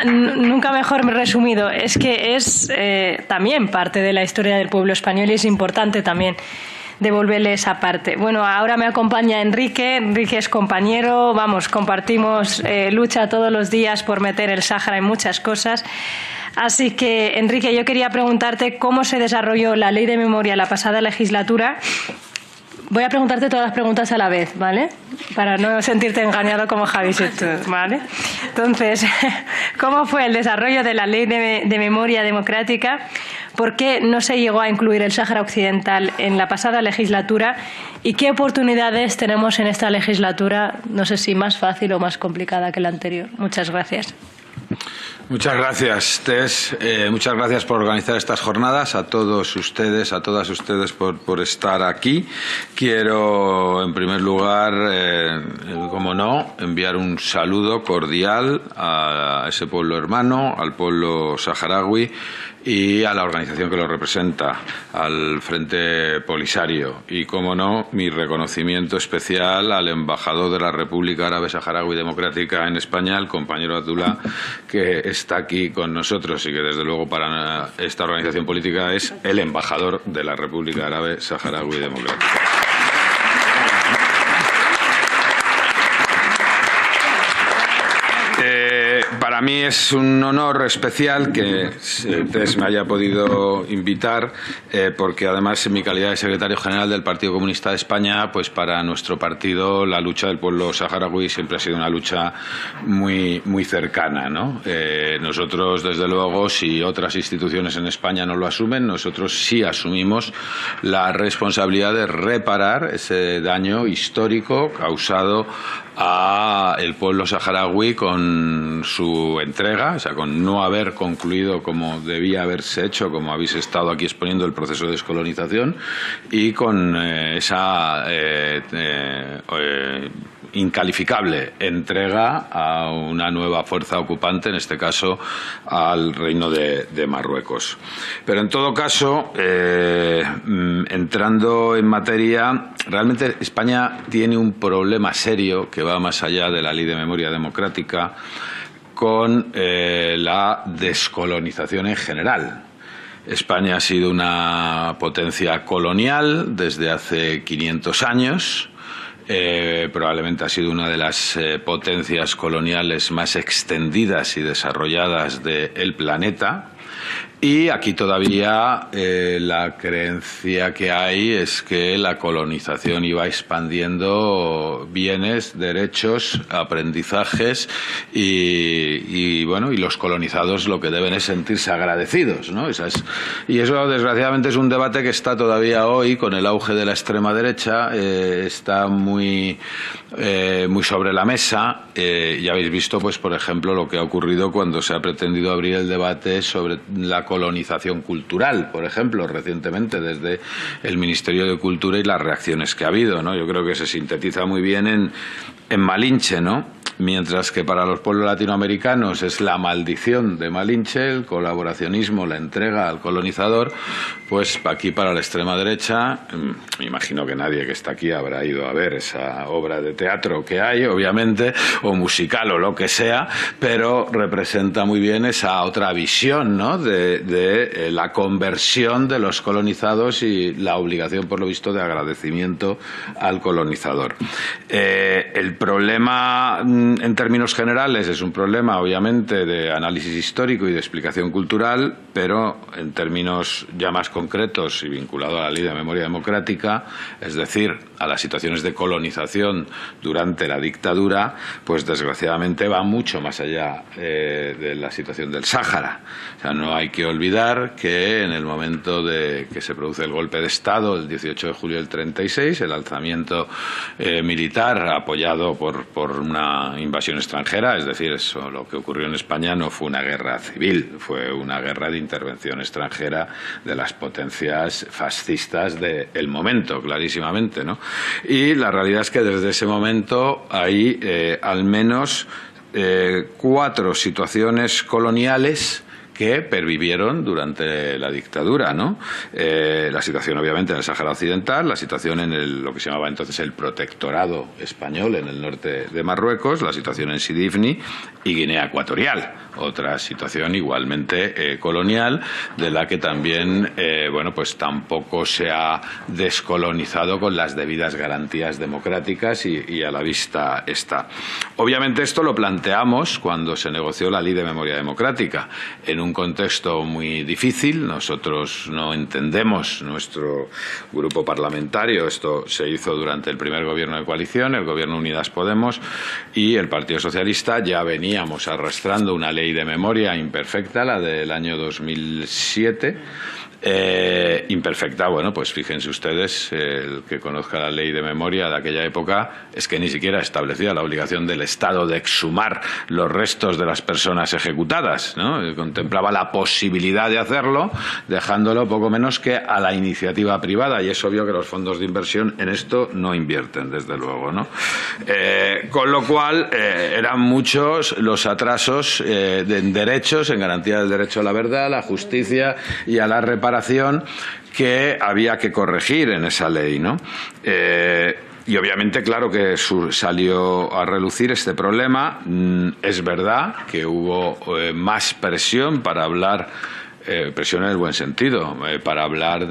Nunca mejor resumido. Es que es también parte de la historia del pueblo español y es importante también devolverle esa parte. Bueno, ahora me acompaña Enrique. Enrique es compañero, compartimos lucha todos los días por meter el Sáhara en muchas cosas. Así que, Enrique, yo quería preguntarte cómo se desarrolló la Ley de Memoria la pasada legislatura. Voy a preguntarte todas las preguntas a la vez, ¿vale? Para no sentirte engañado como Javi Sechut, ¿vale? Entonces, ¿cómo fue el desarrollo de la Ley de Memoria Democrática? ¿Por qué no se llegó a incluir el Sáhara Occidental en la pasada legislatura? ¿Y qué oportunidades tenemos en esta legislatura? No sé si más fácil o más complicada que la anterior. Muchas gracias. Muchas gracias, Tess. Muchas gracias por organizar estas jornadas, a todos ustedes, a todas ustedes por estar aquí. Quiero, en primer lugar, como no, enviar un saludo cordial a ese pueblo hermano, al pueblo saharaui y a la organización que lo representa, al Frente Polisario. Y, como no, mi reconocimiento especial al embajador de la República Árabe Saharaui Democrática en España, el compañero Abdullah, que está aquí con nosotros y que, desde luego, para esta organización política es el embajador de la República Árabe Saharaui Democrática. Para mí es un honor especial que Tess me haya podido invitar, porque además, en mi calidad de secretario general del Partido Comunista de España, pues para nuestro partido la lucha del pueblo saharaui siempre ha sido una lucha muy cercana, ¿no? Nosotros, desde luego, si otras instituciones en España no lo asumen, nosotros sí asumimos la responsabilidad de reparar ese daño histórico causado a el pueblo saharaui con su entrega, o sea, con no haber concluido como debía haberse hecho, como habéis estado aquí exponiendo, el proceso de descolonización, y con esa incalificable entrega a una nueva fuerza ocupante, en este caso al Reino de Marruecos. Pero, en todo caso, entrando en materia, realmente España tiene un problema serio que va más allá de la Ley de Memoria Democrática con la descolonización en general. España ha sido una potencia colonial desde hace 500 años. Probablemente ha sido una de las potencias coloniales más extendidas y desarrolladas del planeta. Y aquí todavía la creencia que hay es que la colonización iba expandiendo bienes, derechos, aprendizajes y los colonizados lo que deben es sentirse agradecidos, ¿no? Y eso, desgraciadamente, es un debate que está todavía hoy, con el auge de la extrema derecha, está muy sobre la mesa. Ya habéis visto, pues, por ejemplo, lo que ha ocurrido cuando se ha pretendido abrir el debate sobre la colonización cultural, por ejemplo, recientemente desde el Ministerio de Cultura, y las reacciones que ha habido, ¿no? Yo creo que se sintetiza muy bien en Malinche, ¿no? Mientras que para los pueblos latinoamericanos es la maldición de Malinche, el colaboracionismo, la entrega al colonizador, pues aquí para la extrema derecha, me imagino que nadie que está aquí habrá ido a ver esa obra de teatro que hay, obviamente, o musical o lo que sea, pero representa muy bien esa otra visión, ¿no? de la conversión de los colonizados y la obligación, por lo visto, de agradecimiento al colonizador. El problema, en términos generales, es un problema, obviamente, de análisis histórico y de explicación cultural, pero en términos ya más concretos y vinculado a la Ley de Memoria Democrática, es decir, a las situaciones de colonización durante la dictadura, pues desgraciadamente va mucho más allá de la situación del Sáhara. O sea, no hay que olvidar que en el momento de que se produce el golpe de Estado, el 18 de julio del 36, el alzamiento militar apoyado por una invasión extranjera, es decir, eso, lo que ocurrió en España no fue una guerra civil, fue una guerra de intervención extranjera de las potencias fascistas del momento, clarísimamente, ¿no? Y la realidad es que desde ese momento hay al menos 4 situaciones coloniales que pervivieron durante la dictadura, ¿no? La situación, obviamente, en el Sáhara Occidental, la situación en lo que se llamaba entonces el Protectorado Español en el norte de Marruecos, la situación en Sidi Ifni y Guinea Ecuatorial, otra situación igualmente colonial, de la que también, pues tampoco se ha descolonizado con las debidas garantías democráticas y a la vista está. Obviamente esto lo planteamos cuando se negoció la Ley de Memoria Democrática, en un contexto muy difícil. Nosotros no entendemos, nuestro grupo parlamentario, esto se hizo durante el primer gobierno de coalición, el gobierno Unidas Podemos y el Partido Socialista. Ya veníamos arrastrando una ley de memoria imperfecta, la del año 2007. Imperfecta, bueno, pues fíjense ustedes, el que conozca la ley de memoria de aquella época es que ni siquiera establecía la obligación del Estado de exhumar los restos de las personas ejecutadas, ¿no? Contemplaba la posibilidad de hacerlo, dejándolo poco menos que a la iniciativa privada, y es obvio que los fondos de inversión en esto no invierten, desde luego, ¿no? Con lo cual, eran muchos los atrasos en derechos, en garantía del derecho a la verdad, a la justicia y a la reparación que había que corregir en esa ley, ¿no? Y obviamente, claro que salió a relucir este problema. Es verdad que hubo más presión para hablar, presión en el buen sentido, para hablar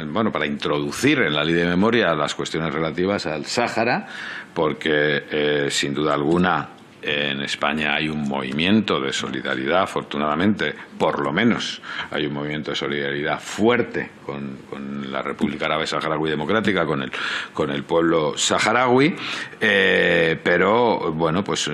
bueno, para introducir en la ley de memoria las cuestiones relativas al Sáhara, porque sin duda alguna en España hay un movimiento de solidaridad, afortunadamente, por lo menos hay un movimiento de solidaridad fuerte con la República Árabe Saharaui Democrática, con el pueblo saharaui, pero bueno, pues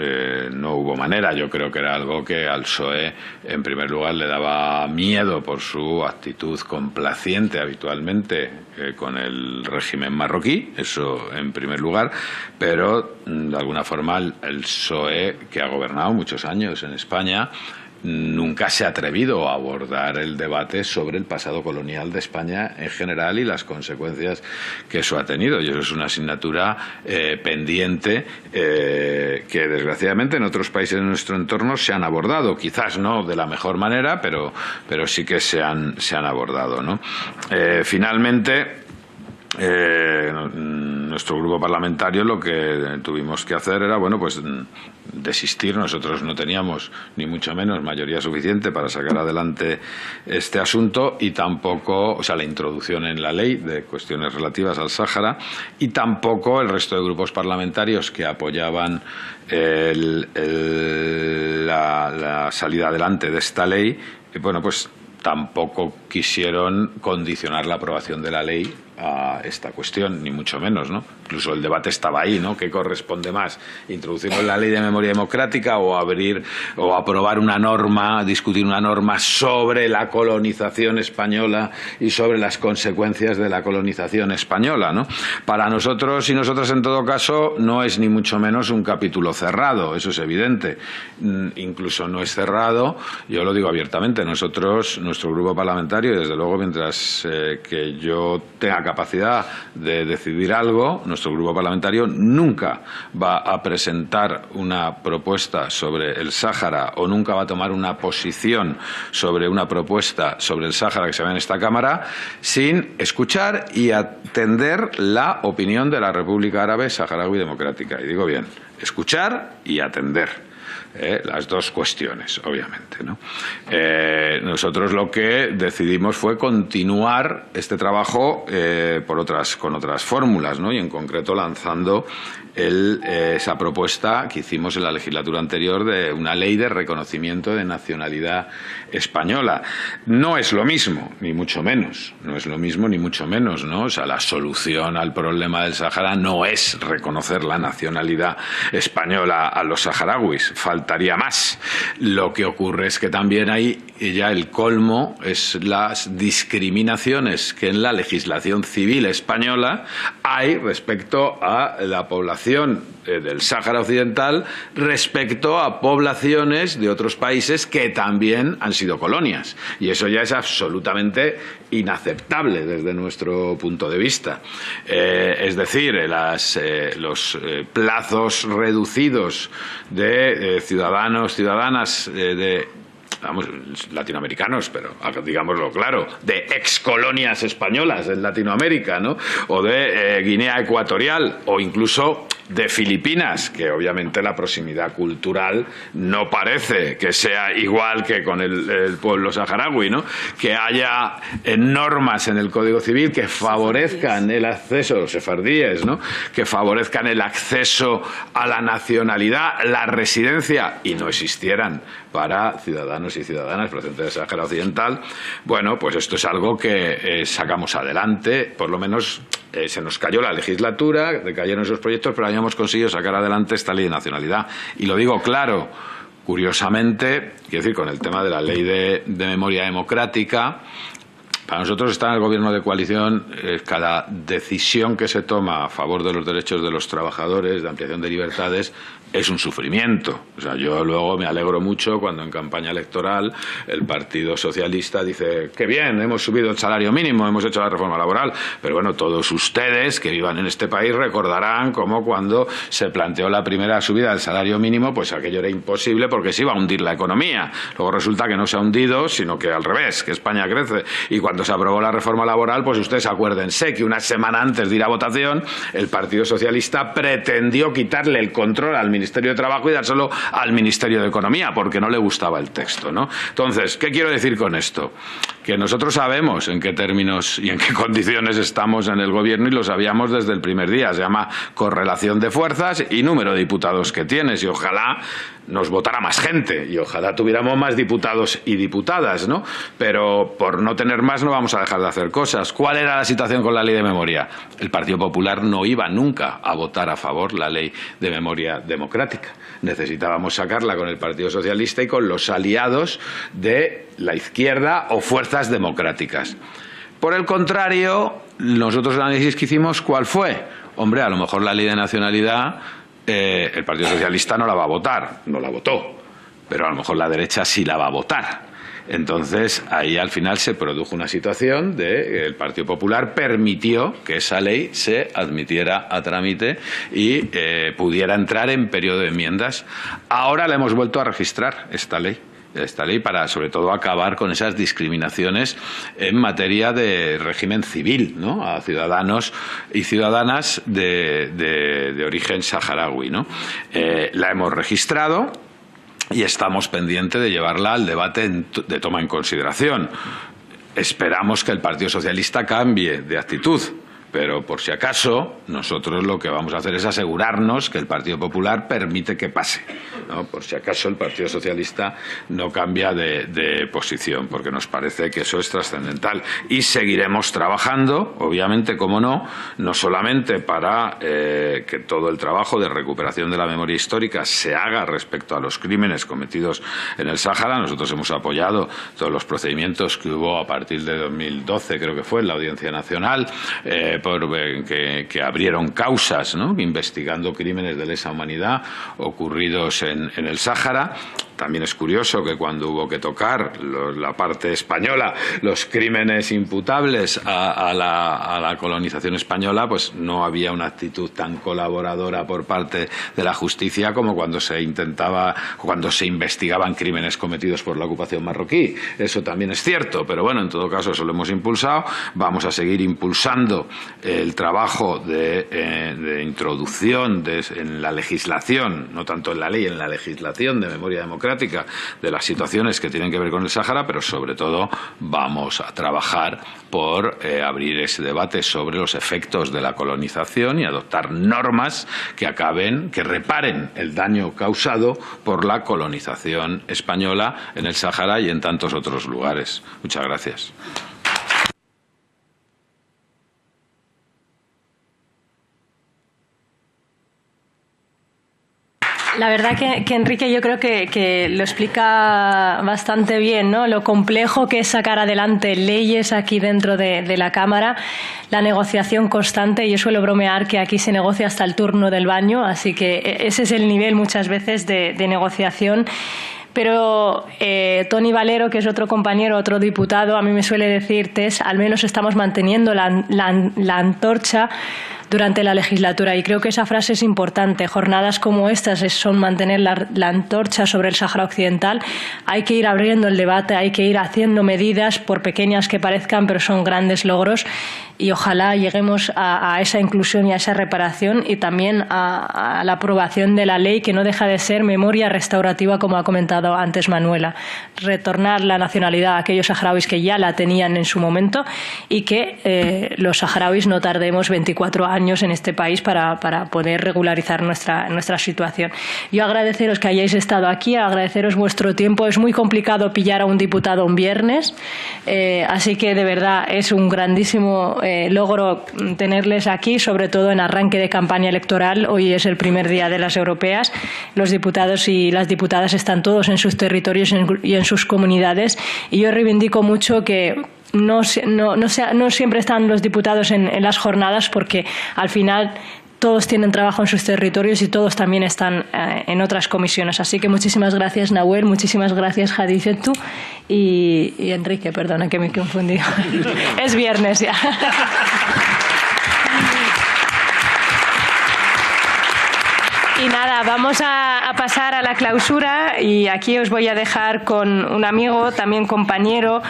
no hubo manera. Yo creo que era algo que al PSOE, en primer lugar, le daba miedo por su actitud complaciente habitualmente con el régimen marroquí, eso en primer lugar, pero de alguna forma el PSOE, que ha gobernado muchos años en España, nunca se ha atrevido a abordar el debate sobre el pasado colonial de España en general y las consecuencias que eso ha tenido. Y eso es una asignatura pendiente que desgraciadamente en otros países de nuestro entorno se han abordado, quizás no de la mejor manera, pero sí que se han abordado, ¿no? Finalmente, nuestro grupo parlamentario lo que tuvimos que hacer era, bueno, pues desistir. Nosotros no teníamos ni mucho menos mayoría suficiente para sacar adelante este asunto, y tampoco, o sea, la introducción en la ley de cuestiones relativas al Sáhara, y tampoco el resto de grupos parlamentarios que apoyaban la salida adelante de esta ley, bueno, pues tampoco quisieron condicionar la aprobación de la ley a esta cuestión, ni mucho menos, ¿no? Incluso el debate estaba ahí, ¿no? ¿Qué corresponde más? ¿Introducirlo en la ley de memoria democrática o aprobar una norma, discutir una norma sobre la colonización española y sobre las consecuencias de la colonización española, ¿no? Para nosotros y nosotras, en todo caso, no es ni mucho menos un capítulo cerrado, eso es evidente. Incluso no es cerrado, yo lo digo abiertamente, nosotros, nuestro grupo parlamentario, y desde luego mientras que yo tenga capacidad de decidir algo, nuestro grupo parlamentario nunca va a presentar una propuesta sobre el Sáhara o nunca va a tomar una posición sobre una propuesta sobre el Sáhara que se ve en esta Cámara sin escuchar y atender la opinión de la República Árabe Saharaui Democrática. Y digo bien, escuchar y atender. Las dos cuestiones, obviamente, ¿no? Nosotros lo que decidimos fue continuar este trabajo con otras fórmulas, ¿no? Y en concreto lanzando esa propuesta que hicimos en la legislatura anterior de una ley de reconocimiento de nacionalidad española. No es lo mismo, ni mucho menos. No es lo mismo, ni mucho menos, ¿no? O sea, la solución al problema del Sáhara no es reconocer la nacionalidad española a los saharauis. Faltaría más. Lo que ocurre es que también hay ya el colmo, es las discriminaciones que en la legislación civil española hay respecto a la población del Sáhara Occidental respecto a poblaciones de otros países que también han sido colonias. Y eso ya es absolutamente inaceptable desde nuestro punto de vista. Es decir, los plazos reducidos de ciudadanas latinoamericanos, pero digámoslo claro, de excolonias españolas en Latinoamérica, ¿no? O de Guinea Ecuatorial, o incluso de Filipinas, que obviamente la proximidad cultural no parece que sea igual que con el pueblo saharaui, ¿no? Que haya normas en el Código Civil que favorezcan el acceso, los sefardíes, ¿no? Que favorezcan el acceso a la nacionalidad, la residencia, y no existieran para ciudadanos y ciudadanas procedentes del Sáhara Occidental. Bueno, pues esto es algo que sacamos adelante, por lo menos se nos cayó la legislatura, decayeron esos proyectos, pero habíamos conseguido sacar adelante esta ley de nacionalidad. Y lo digo claro, curiosamente, quiero decir, con el tema de la ley de memoria democrática, para nosotros estar en el gobierno de coalición, cada decisión que se toma a favor de los derechos de los trabajadores, de ampliación de libertades, es un sufrimiento. O sea, yo luego me alegro mucho cuando en campaña electoral el Partido Socialista dice qué bien, hemos subido el salario mínimo, hemos hecho la reforma laboral, pero bueno, todos ustedes que vivan en este país recordarán cómo cuando se planteó la primera subida del salario mínimo, pues aquello era imposible porque se iba a hundir la economía. Luego resulta que no se ha hundido, sino que al revés, que España crece. Y cuando se aprobó la reforma laboral, pues ustedes acuérdense que una semana antes de ir a votación, el Partido Socialista pretendió quitarle el control al Ministerio de Trabajo y dárselo al Ministerio de Economía, porque no le gustaba el texto, ¿no? Entonces, ¿qué quiero decir con esto? Que nosotros sabemos en qué términos y en qué condiciones estamos en el gobierno y lo sabíamos desde el primer día. Se llama correlación de fuerzas y número de diputados que tienes, y ojalá nos votara más gente y ojalá tuviéramos más diputados y diputadas, ¿no? Pero por no tener más no vamos a dejar de hacer cosas. ¿Cuál era la situación con la ley de memoria? El Partido Popular no iba nunca a votar a favor la ley de memoria democrática. Necesitábamos sacarla con el Partido Socialista y con los aliados de la izquierda o fuerzas democráticas. Por el contrario, nosotros el análisis que hicimos, ¿cuál fue? Hombre, a lo mejor la ley de nacionalidad el Partido Socialista no la va a votar, no la votó, pero a lo mejor la derecha sí la va a votar. Entonces, ahí al final se produjo una situación de que el Partido Popular permitió que esa ley se admitiera a trámite y pudiera entrar en periodo de enmiendas. Ahora la hemos vuelto a registrar, esta ley para, sobre todo, acabar con esas discriminaciones en materia de régimen civil, ¿no? A ciudadanos y ciudadanas de origen saharaui, ¿no? La hemos registrado y estamos pendientes de llevarla al debate de toma en consideración. Esperamos que el Partido Socialista cambie de actitud, pero por si acaso nosotros lo que vamos a hacer es asegurarnos que el Partido Popular permite que pase, ¿no? Por si acaso el Partido Socialista no cambia de posición, porque nos parece que eso es trascendental. Y seguiremos trabajando, obviamente, como no solamente para que todo el trabajo de recuperación de la memoria histórica se haga respecto a los crímenes cometidos en el Sáhara. Nosotros hemos apoyado todos los procedimientos que hubo a partir de 2012, creo que fue, en la Audiencia Nacional, que abrieron causas, ¿no? Investigando crímenes de lesa humanidad ocurridos en el Sáhara. También es curioso que cuando hubo que tocar la parte española, los crímenes imputables a la colonización española, pues no había una actitud tan colaboradora por parte de la justicia como cuando se investigaban crímenes cometidos por la ocupación marroquí. Eso también es cierto, pero bueno, en todo caso eso lo hemos impulsado. Vamos a seguir impulsando el trabajo de introducción en la legislación, no tanto en la ley, en la legislación de memoria democrática, de las situaciones que tienen que ver con el Sáhara, pero sobre todo vamos a trabajar por abrir ese debate sobre los efectos de la colonización y adoptar normas que reparen el daño causado por la colonización española en el Sáhara y en tantos otros lugares. Muchas gracias. La verdad que Enrique yo creo que lo explica bastante bien, ¿no? Lo complejo que es sacar adelante leyes aquí dentro de la Cámara, la negociación constante. Yo suelo bromear que aquí se negocia hasta el turno del baño, así que ese es el nivel muchas veces de negociación. Pero Tony Valero, que es otro compañero, otro diputado, a mí me suele decir, Tess, al menos estamos manteniendo la antorcha durante la legislatura, y creo que esa frase es importante. Jornadas como estas son mantener la antorcha sobre el Sáhara Occidental. Hay que ir abriendo el debate, hay que ir haciendo medidas, por pequeñas que parezcan, pero son grandes logros, y ojalá lleguemos a esa inclusión y a esa reparación, y también a la aprobación de la ley, que no deja de ser memoria restaurativa, como ha comentado antes Manuela. Retornar la nacionalidad a aquellos saharauis que ya la tenían en su momento, y que los saharauis no tardemos 24 años años en este país para poder regularizar nuestra situación. Yo agradeceros que hayáis estado aquí, agradeceros vuestro tiempo. Es muy complicado pillar a un diputado un viernes, así que de verdad es un grandísimo logro tenerles aquí, sobre todo en arranque de campaña electoral. Hoy es el primer día de las europeas. Los diputados y las diputadas están todos en sus territorios y en sus comunidades, y yo reivindico mucho que no siempre están los diputados en las jornadas, porque al final todos tienen trabajo en sus territorios y todos también están en otras comisiones. Así que muchísimas gracias, Nahuel, muchísimas gracias, Hadizetu y Enrique, perdona que me he confundido. Es viernes ya. Y nada, vamos a pasar a la clausura, y aquí os voy a dejar con un amigo, también compañero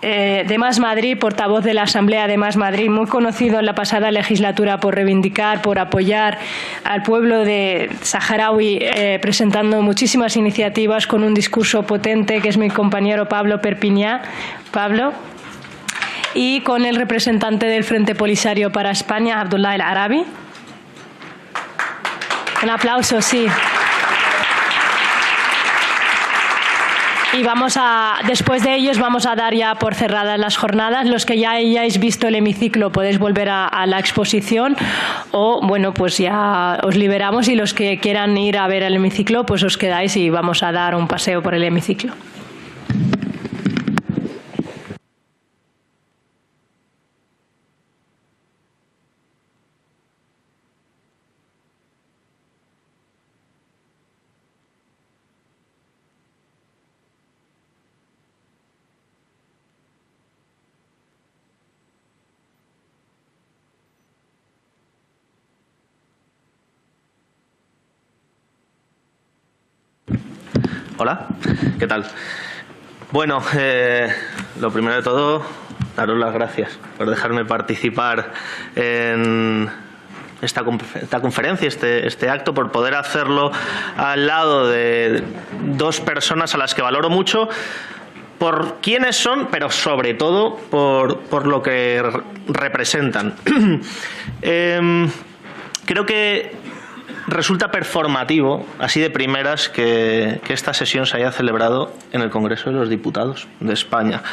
de Más Madrid, portavoz de la Asamblea de Más Madrid, muy conocido en la pasada legislatura por reivindicar, por apoyar al pueblo de saharaui, presentando muchísimas iniciativas con un discurso potente, que es mi compañero Pablo Perpiñá. Pablo. Y con el representante del Frente Polisario para España, Abdullah El Arabi. Un aplauso, sí. Y después de ellos vamos a dar ya por cerradas las jornadas. Los que ya hayáis visto el hemiciclo podéis volver a la exposición, o bueno, pues ya os liberamos, y los que quieran ir a ver el hemiciclo, pues os quedáis y vamos a dar un paseo por el hemiciclo. Hola, ¿qué tal? Bueno, lo primero de todo, daros las gracias por dejarme participar en esta conferencia, este acto, por poder hacerlo al lado de dos personas a las que valoro mucho por quiénes son, pero sobre todo por lo que representan. Creo que resulta performativo, así de primeras, que esta sesión se haya celebrado en el Congreso de los Diputados de España,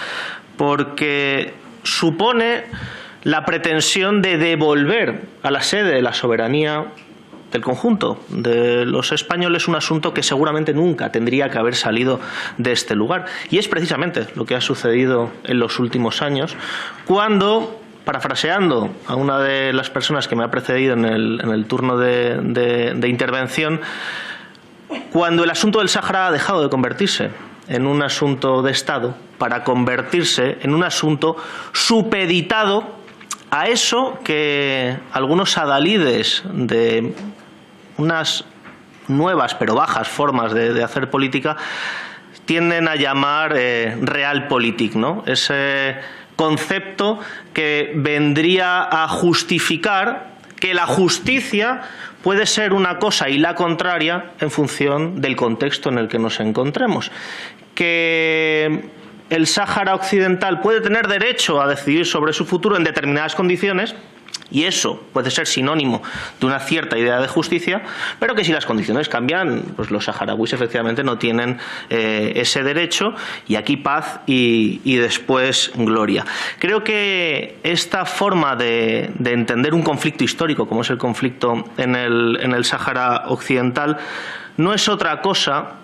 porque supone la pretensión de devolver a la sede de la soberanía del conjunto de los españoles un asunto que seguramente nunca tendría que haber salido de este lugar. Y es precisamente lo que ha sucedido en los últimos años, cuando, parafraseando a una de las personas que me ha precedido en el turno de intervención, cuando el asunto del Sáhara ha dejado de convertirse en un asunto de Estado para convertirse en un asunto supeditado a eso que algunos adalides de unas nuevas pero bajas formas de hacer política tienden a llamar realpolitik, ¿no? Ese concepto que vendría a justificar que la justicia puede ser una cosa y la contraria en función del contexto en el que nos encontremos. Que el Sáhara Occidental puede tener derecho a decidir sobre su futuro en determinadas condiciones, y eso puede ser sinónimo de una cierta idea de justicia, pero que si las condiciones cambian, pues los saharauis efectivamente no tienen ese derecho, y aquí paz y después gloria. Creo que esta forma de entender un conflicto histórico, como es el conflicto en el Sáhara Occidental, no es otra cosa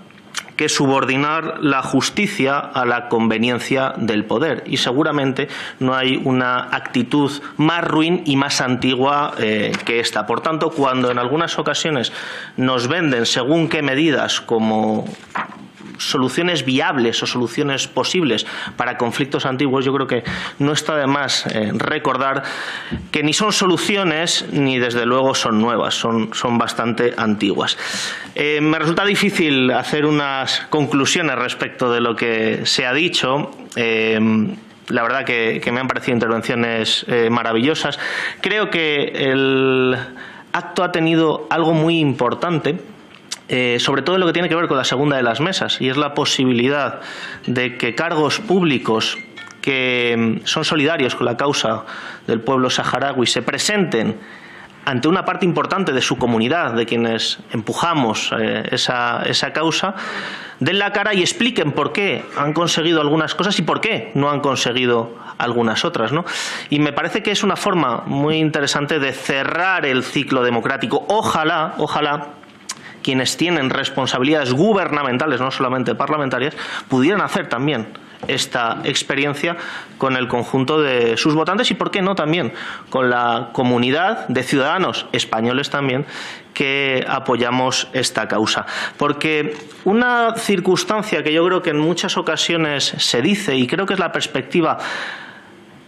que subordinar la justicia a la conveniencia del poder, y seguramente no hay una actitud más ruin y más antigua que esta. Por tanto, cuando en algunas ocasiones nos venden según qué medidas como soluciones viables o soluciones posibles para conflictos antiguos, yo creo que no está de más recordar que ni son soluciones ni desde luego son nuevas, son bastante antiguas. Me resulta difícil hacer unas conclusiones respecto de lo que se ha dicho. La verdad que me han parecido intervenciones maravillosas. Creo que el acto ha tenido algo muy importante, sobre todo en lo que tiene que ver con la segunda de las mesas, y es la posibilidad de que cargos públicos que son solidarios con la causa del pueblo saharaui se presenten ante una parte importante de su comunidad, de quienes empujamos esa causa, den la cara y expliquen por qué han conseguido algunas cosas y por qué no han conseguido algunas otras, ¿no? Y me parece que es una forma muy interesante de cerrar el ciclo democrático. Ojalá quienes tienen responsabilidades gubernamentales, no solamente parlamentarias, pudieran hacer también esta experiencia con el conjunto de sus votantes y, por qué no, también con la comunidad de ciudadanos españoles también que apoyamos esta causa. Porque una circunstancia que yo creo que en muchas ocasiones se dice, y creo que es la perspectiva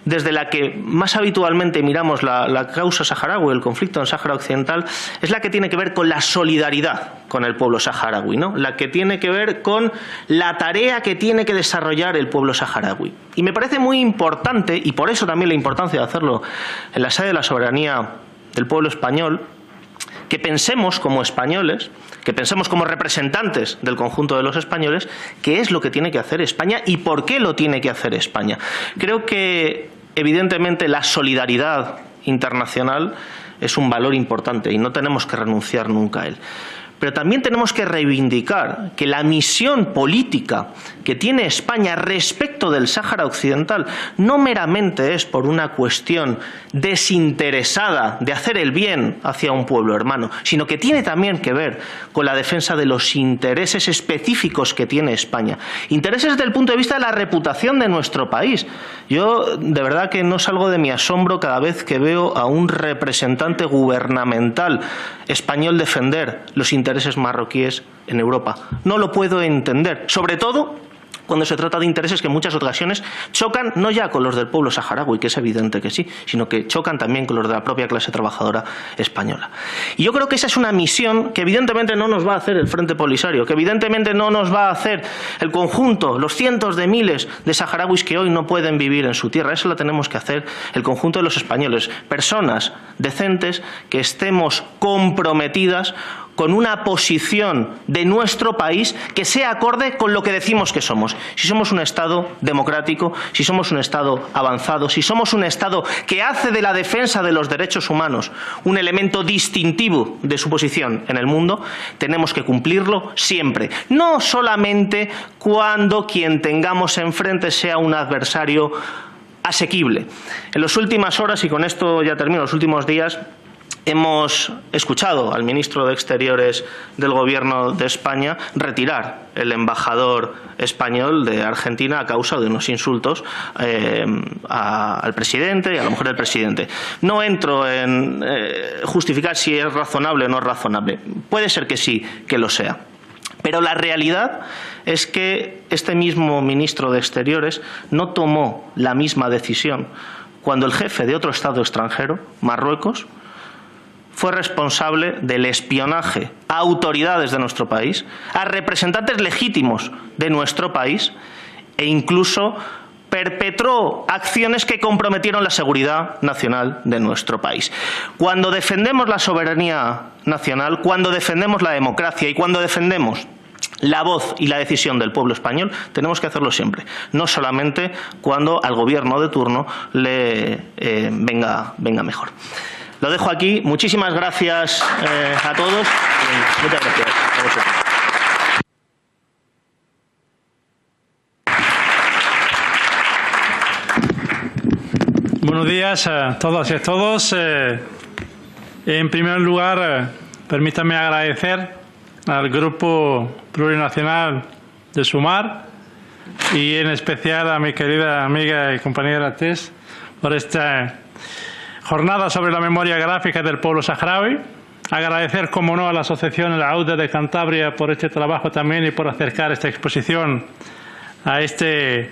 desde la que más habitualmente miramos la causa saharaui, el conflicto en Sáhara Occidental, es la que tiene que ver con la solidaridad con el pueblo saharaui, ¿no? La que tiene que ver con la tarea que tiene que desarrollar el pueblo saharaui. Y me parece muy importante, y por eso también la importancia de hacerlo en la sede de la soberanía del pueblo español, que pensemos como españoles, que pensemos como representantes del conjunto de los españoles, qué es lo que tiene que hacer España y por qué lo tiene que hacer España. Creo que, evidentemente, la solidaridad internacional es un valor importante y no tenemos que renunciar nunca a él. Pero también tenemos que reivindicar que la misión política que tiene España respecto del Sáhara Occidental no meramente es por una cuestión desinteresada de hacer el bien hacia un pueblo hermano, sino que tiene también que ver con la defensa de los intereses específicos que tiene España. Intereses desde el punto de vista de la reputación de nuestro país. Yo de verdad que no salgo de mi asombro cada vez que veo a un representante gubernamental español defender los intereses marroquíes en Europa. No lo puedo entender, sobre todo cuando se trata de intereses que en muchas ocasiones chocan no ya con los del pueblo saharaui, que es evidente que sí, sino que chocan también con los de la propia clase trabajadora española. Y yo creo que esa es una misión que evidentemente no nos va a hacer el Frente Polisario, que evidentemente no nos va a hacer el conjunto, los cientos de miles de saharauis que hoy no pueden vivir en su tierra. Eso lo tenemos que hacer el conjunto de los españoles, personas decentes que estemos comprometidas con una posición de nuestro país que sea acorde con lo que decimos que somos. Si somos un Estado democrático, si somos un Estado avanzado, si somos un Estado que hace de la defensa de los derechos humanos un elemento distintivo de su posición en el mundo, tenemos que cumplirlo siempre. No solamente cuando quien tengamos enfrente sea un adversario asequible. En las últimas horas, y con esto ya termino, los últimos días, hemos escuchado al ministro de Exteriores del Gobierno de España retirar el embajador español de Argentina a causa de unos insultos al presidente y a la mujer del presidente. No entro en justificar si es razonable o no es razonable. Puede ser que sí, que lo sea. Pero la realidad es que este mismo ministro de Exteriores no tomó la misma decisión cuando el jefe de otro Estado extranjero, Marruecos, fue responsable del espionaje a autoridades de nuestro país, a representantes legítimos de nuestro país e incluso perpetró acciones que comprometieron la seguridad nacional de nuestro país. Cuando defendemos la soberanía nacional, cuando defendemos la democracia y cuando defendemos la voz y la decisión del pueblo español, tenemos que hacerlo siempre, no solamente cuando al gobierno de turno le venga mejor. Lo dejo aquí. Muchísimas gracias a todos. Muchas gracias a vosotros. Buenos días a todas y a todos. En primer lugar, permítanme agradecer al Grupo Plurinacional de Sumar y en especial a mi querida amiga y compañera Tess por esta jornada sobre la memoria gráfica del pueblo saharaui. Agradecer, como no, a la Asociación El Auda de Cantabria por este trabajo también y por acercar esta exposición a este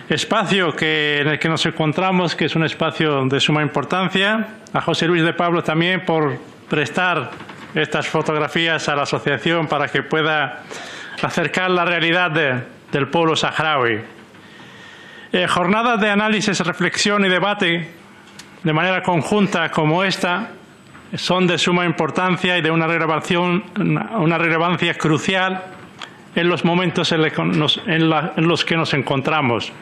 espacio en el que nos encontramos, que es un espacio de suma importancia. A José Luis de Pablo también por prestar estas fotografías a la asociación para que pueda acercar la realidad del pueblo saharaui. Jornadas de análisis, reflexión y debate de manera conjunta como esta son de suma importancia y de una relevancia crucial en los momentos en los que nos encontramos.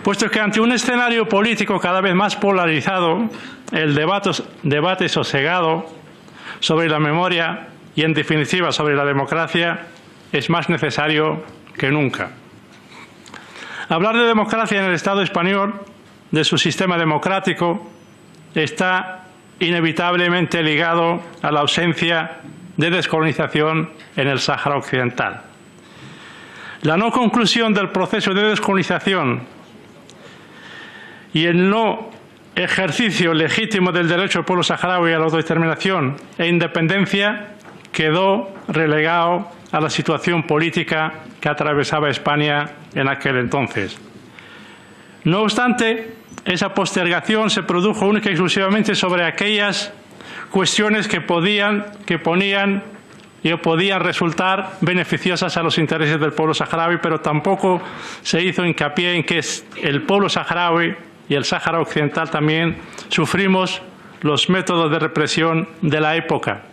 puesto que ante un escenario político cada vez más polarizado, el debate sosegado sobre la memoria y, en definitiva, sobre la democracia es más necesario que nunca. Hablar de democracia en el Estado español, de su sistema democrático, está inevitablemente ligado a la ausencia de descolonización en el Sáhara Occidental. La no conclusión del proceso de descolonización y el no ejercicio legítimo del derecho del pueblo saharaui a la autodeterminación e independencia quedó relegado a la situación política que atravesaba España en aquel entonces. No obstante, esa postergación se produjo única y exclusivamente sobre aquellas cuestiones que podían resultar beneficiosas a los intereses del pueblo saharaui, pero tampoco se hizo hincapié en que el pueblo saharaui y el Sáhara Occidental también sufrimos los métodos de represión de la época.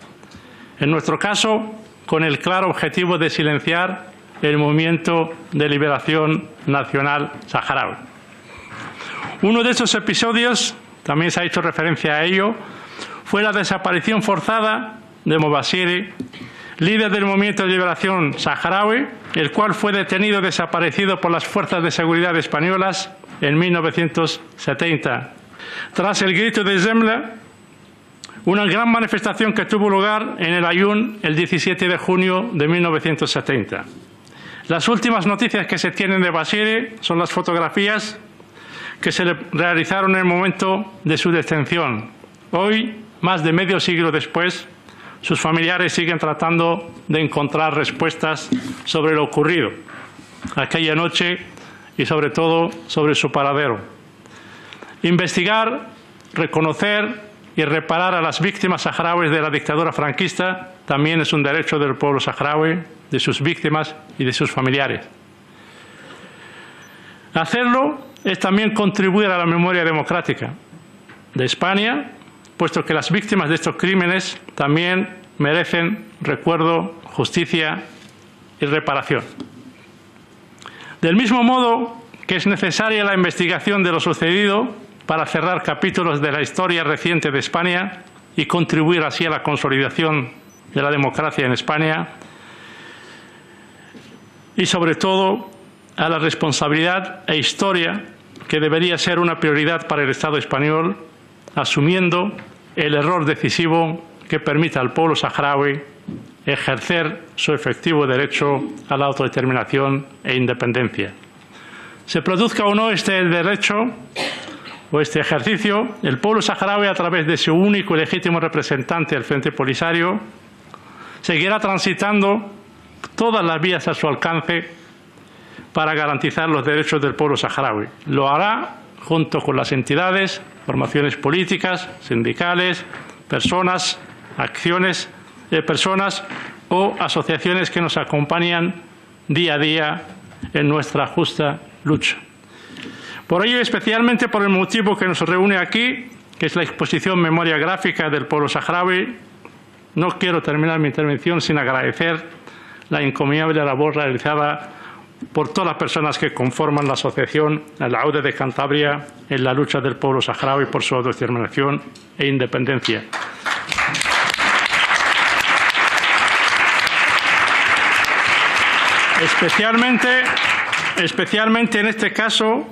En nuestro caso, con el claro objetivo de silenciar el movimiento de liberación nacional saharaui. Uno de estos episodios, también se ha hecho referencia a ello, fue la desaparición forzada de Mobashiri, líder del movimiento de liberación saharaui, el cual fue detenido y desaparecido por las fuerzas de seguridad españolas en 1970. Tras el grito de Zemla, una gran manifestación que tuvo lugar en el Aaiún el 17 de junio de 1970. Las últimas noticias que se tienen de Bashiri son las fotografías que se le realizaron en el momento de su detención. Hoy, más de medio siglo después, sus familiares siguen tratando de encontrar respuestas sobre lo ocurrido aquella noche y, sobre todo, sobre su paradero. Investigar, reconocer y reparar a las víctimas saharauis de la dictadura franquista también es un derecho del pueblo saharaui, de sus víctimas y de sus familiares. Hacerlo es también contribuir a la memoria democrática de España, puesto que las víctimas de estos crímenes también merecen recuerdo, justicia y reparación. Del mismo modo que es necesaria la investigación de lo sucedido para cerrar capítulos de la historia reciente de España y contribuir así a la consolidación de la democracia en España, y sobre todo a la responsabilidad e historia que debería ser una prioridad para el Estado español, asumiendo el error decisivo que permita al pueblo saharaui ejercer su efectivo derecho a la autodeterminación e independencia. Se produzca o no este derecho o este ejercicio, el pueblo saharaui, a través de su único y legítimo representante, el Frente Polisario, seguirá transitando todas las vías a su alcance para garantizar los derechos del pueblo saharaui. Lo hará junto con las entidades, formaciones políticas, sindicales, personas o asociaciones que nos acompañan día a día en nuestra justa lucha. Por ello, especialmente por el motivo que nos reúne aquí, que es la exposición Memoria Gráfica del Pueblo Saharaui, no quiero terminar mi intervención sin agradecer la encomiable labor realizada por todas las personas que conforman la asociación La Aude de Cantabria en la lucha del pueblo saharaui por su autodeterminación e independencia. Especialmente en este caso,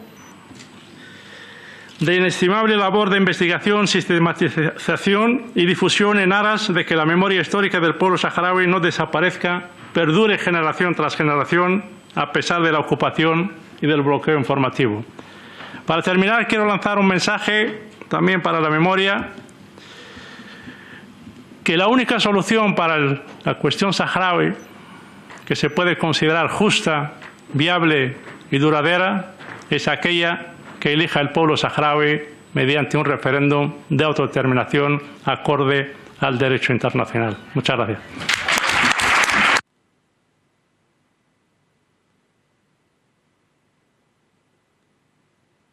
de inestimable labor de investigación, sistematización y difusión en aras de que la memoria histórica del pueblo saharaui no desaparezca, perdure generación tras generación, a pesar de la ocupación y del bloqueo informativo. Para terminar, quiero lanzar un mensaje también para la memoria, que la única solución para la cuestión saharaui que se puede considerar justa, viable y duradera es aquella que elija el pueblo saharaui mediante un referéndum de autodeterminación acorde al derecho internacional. Muchas gracias.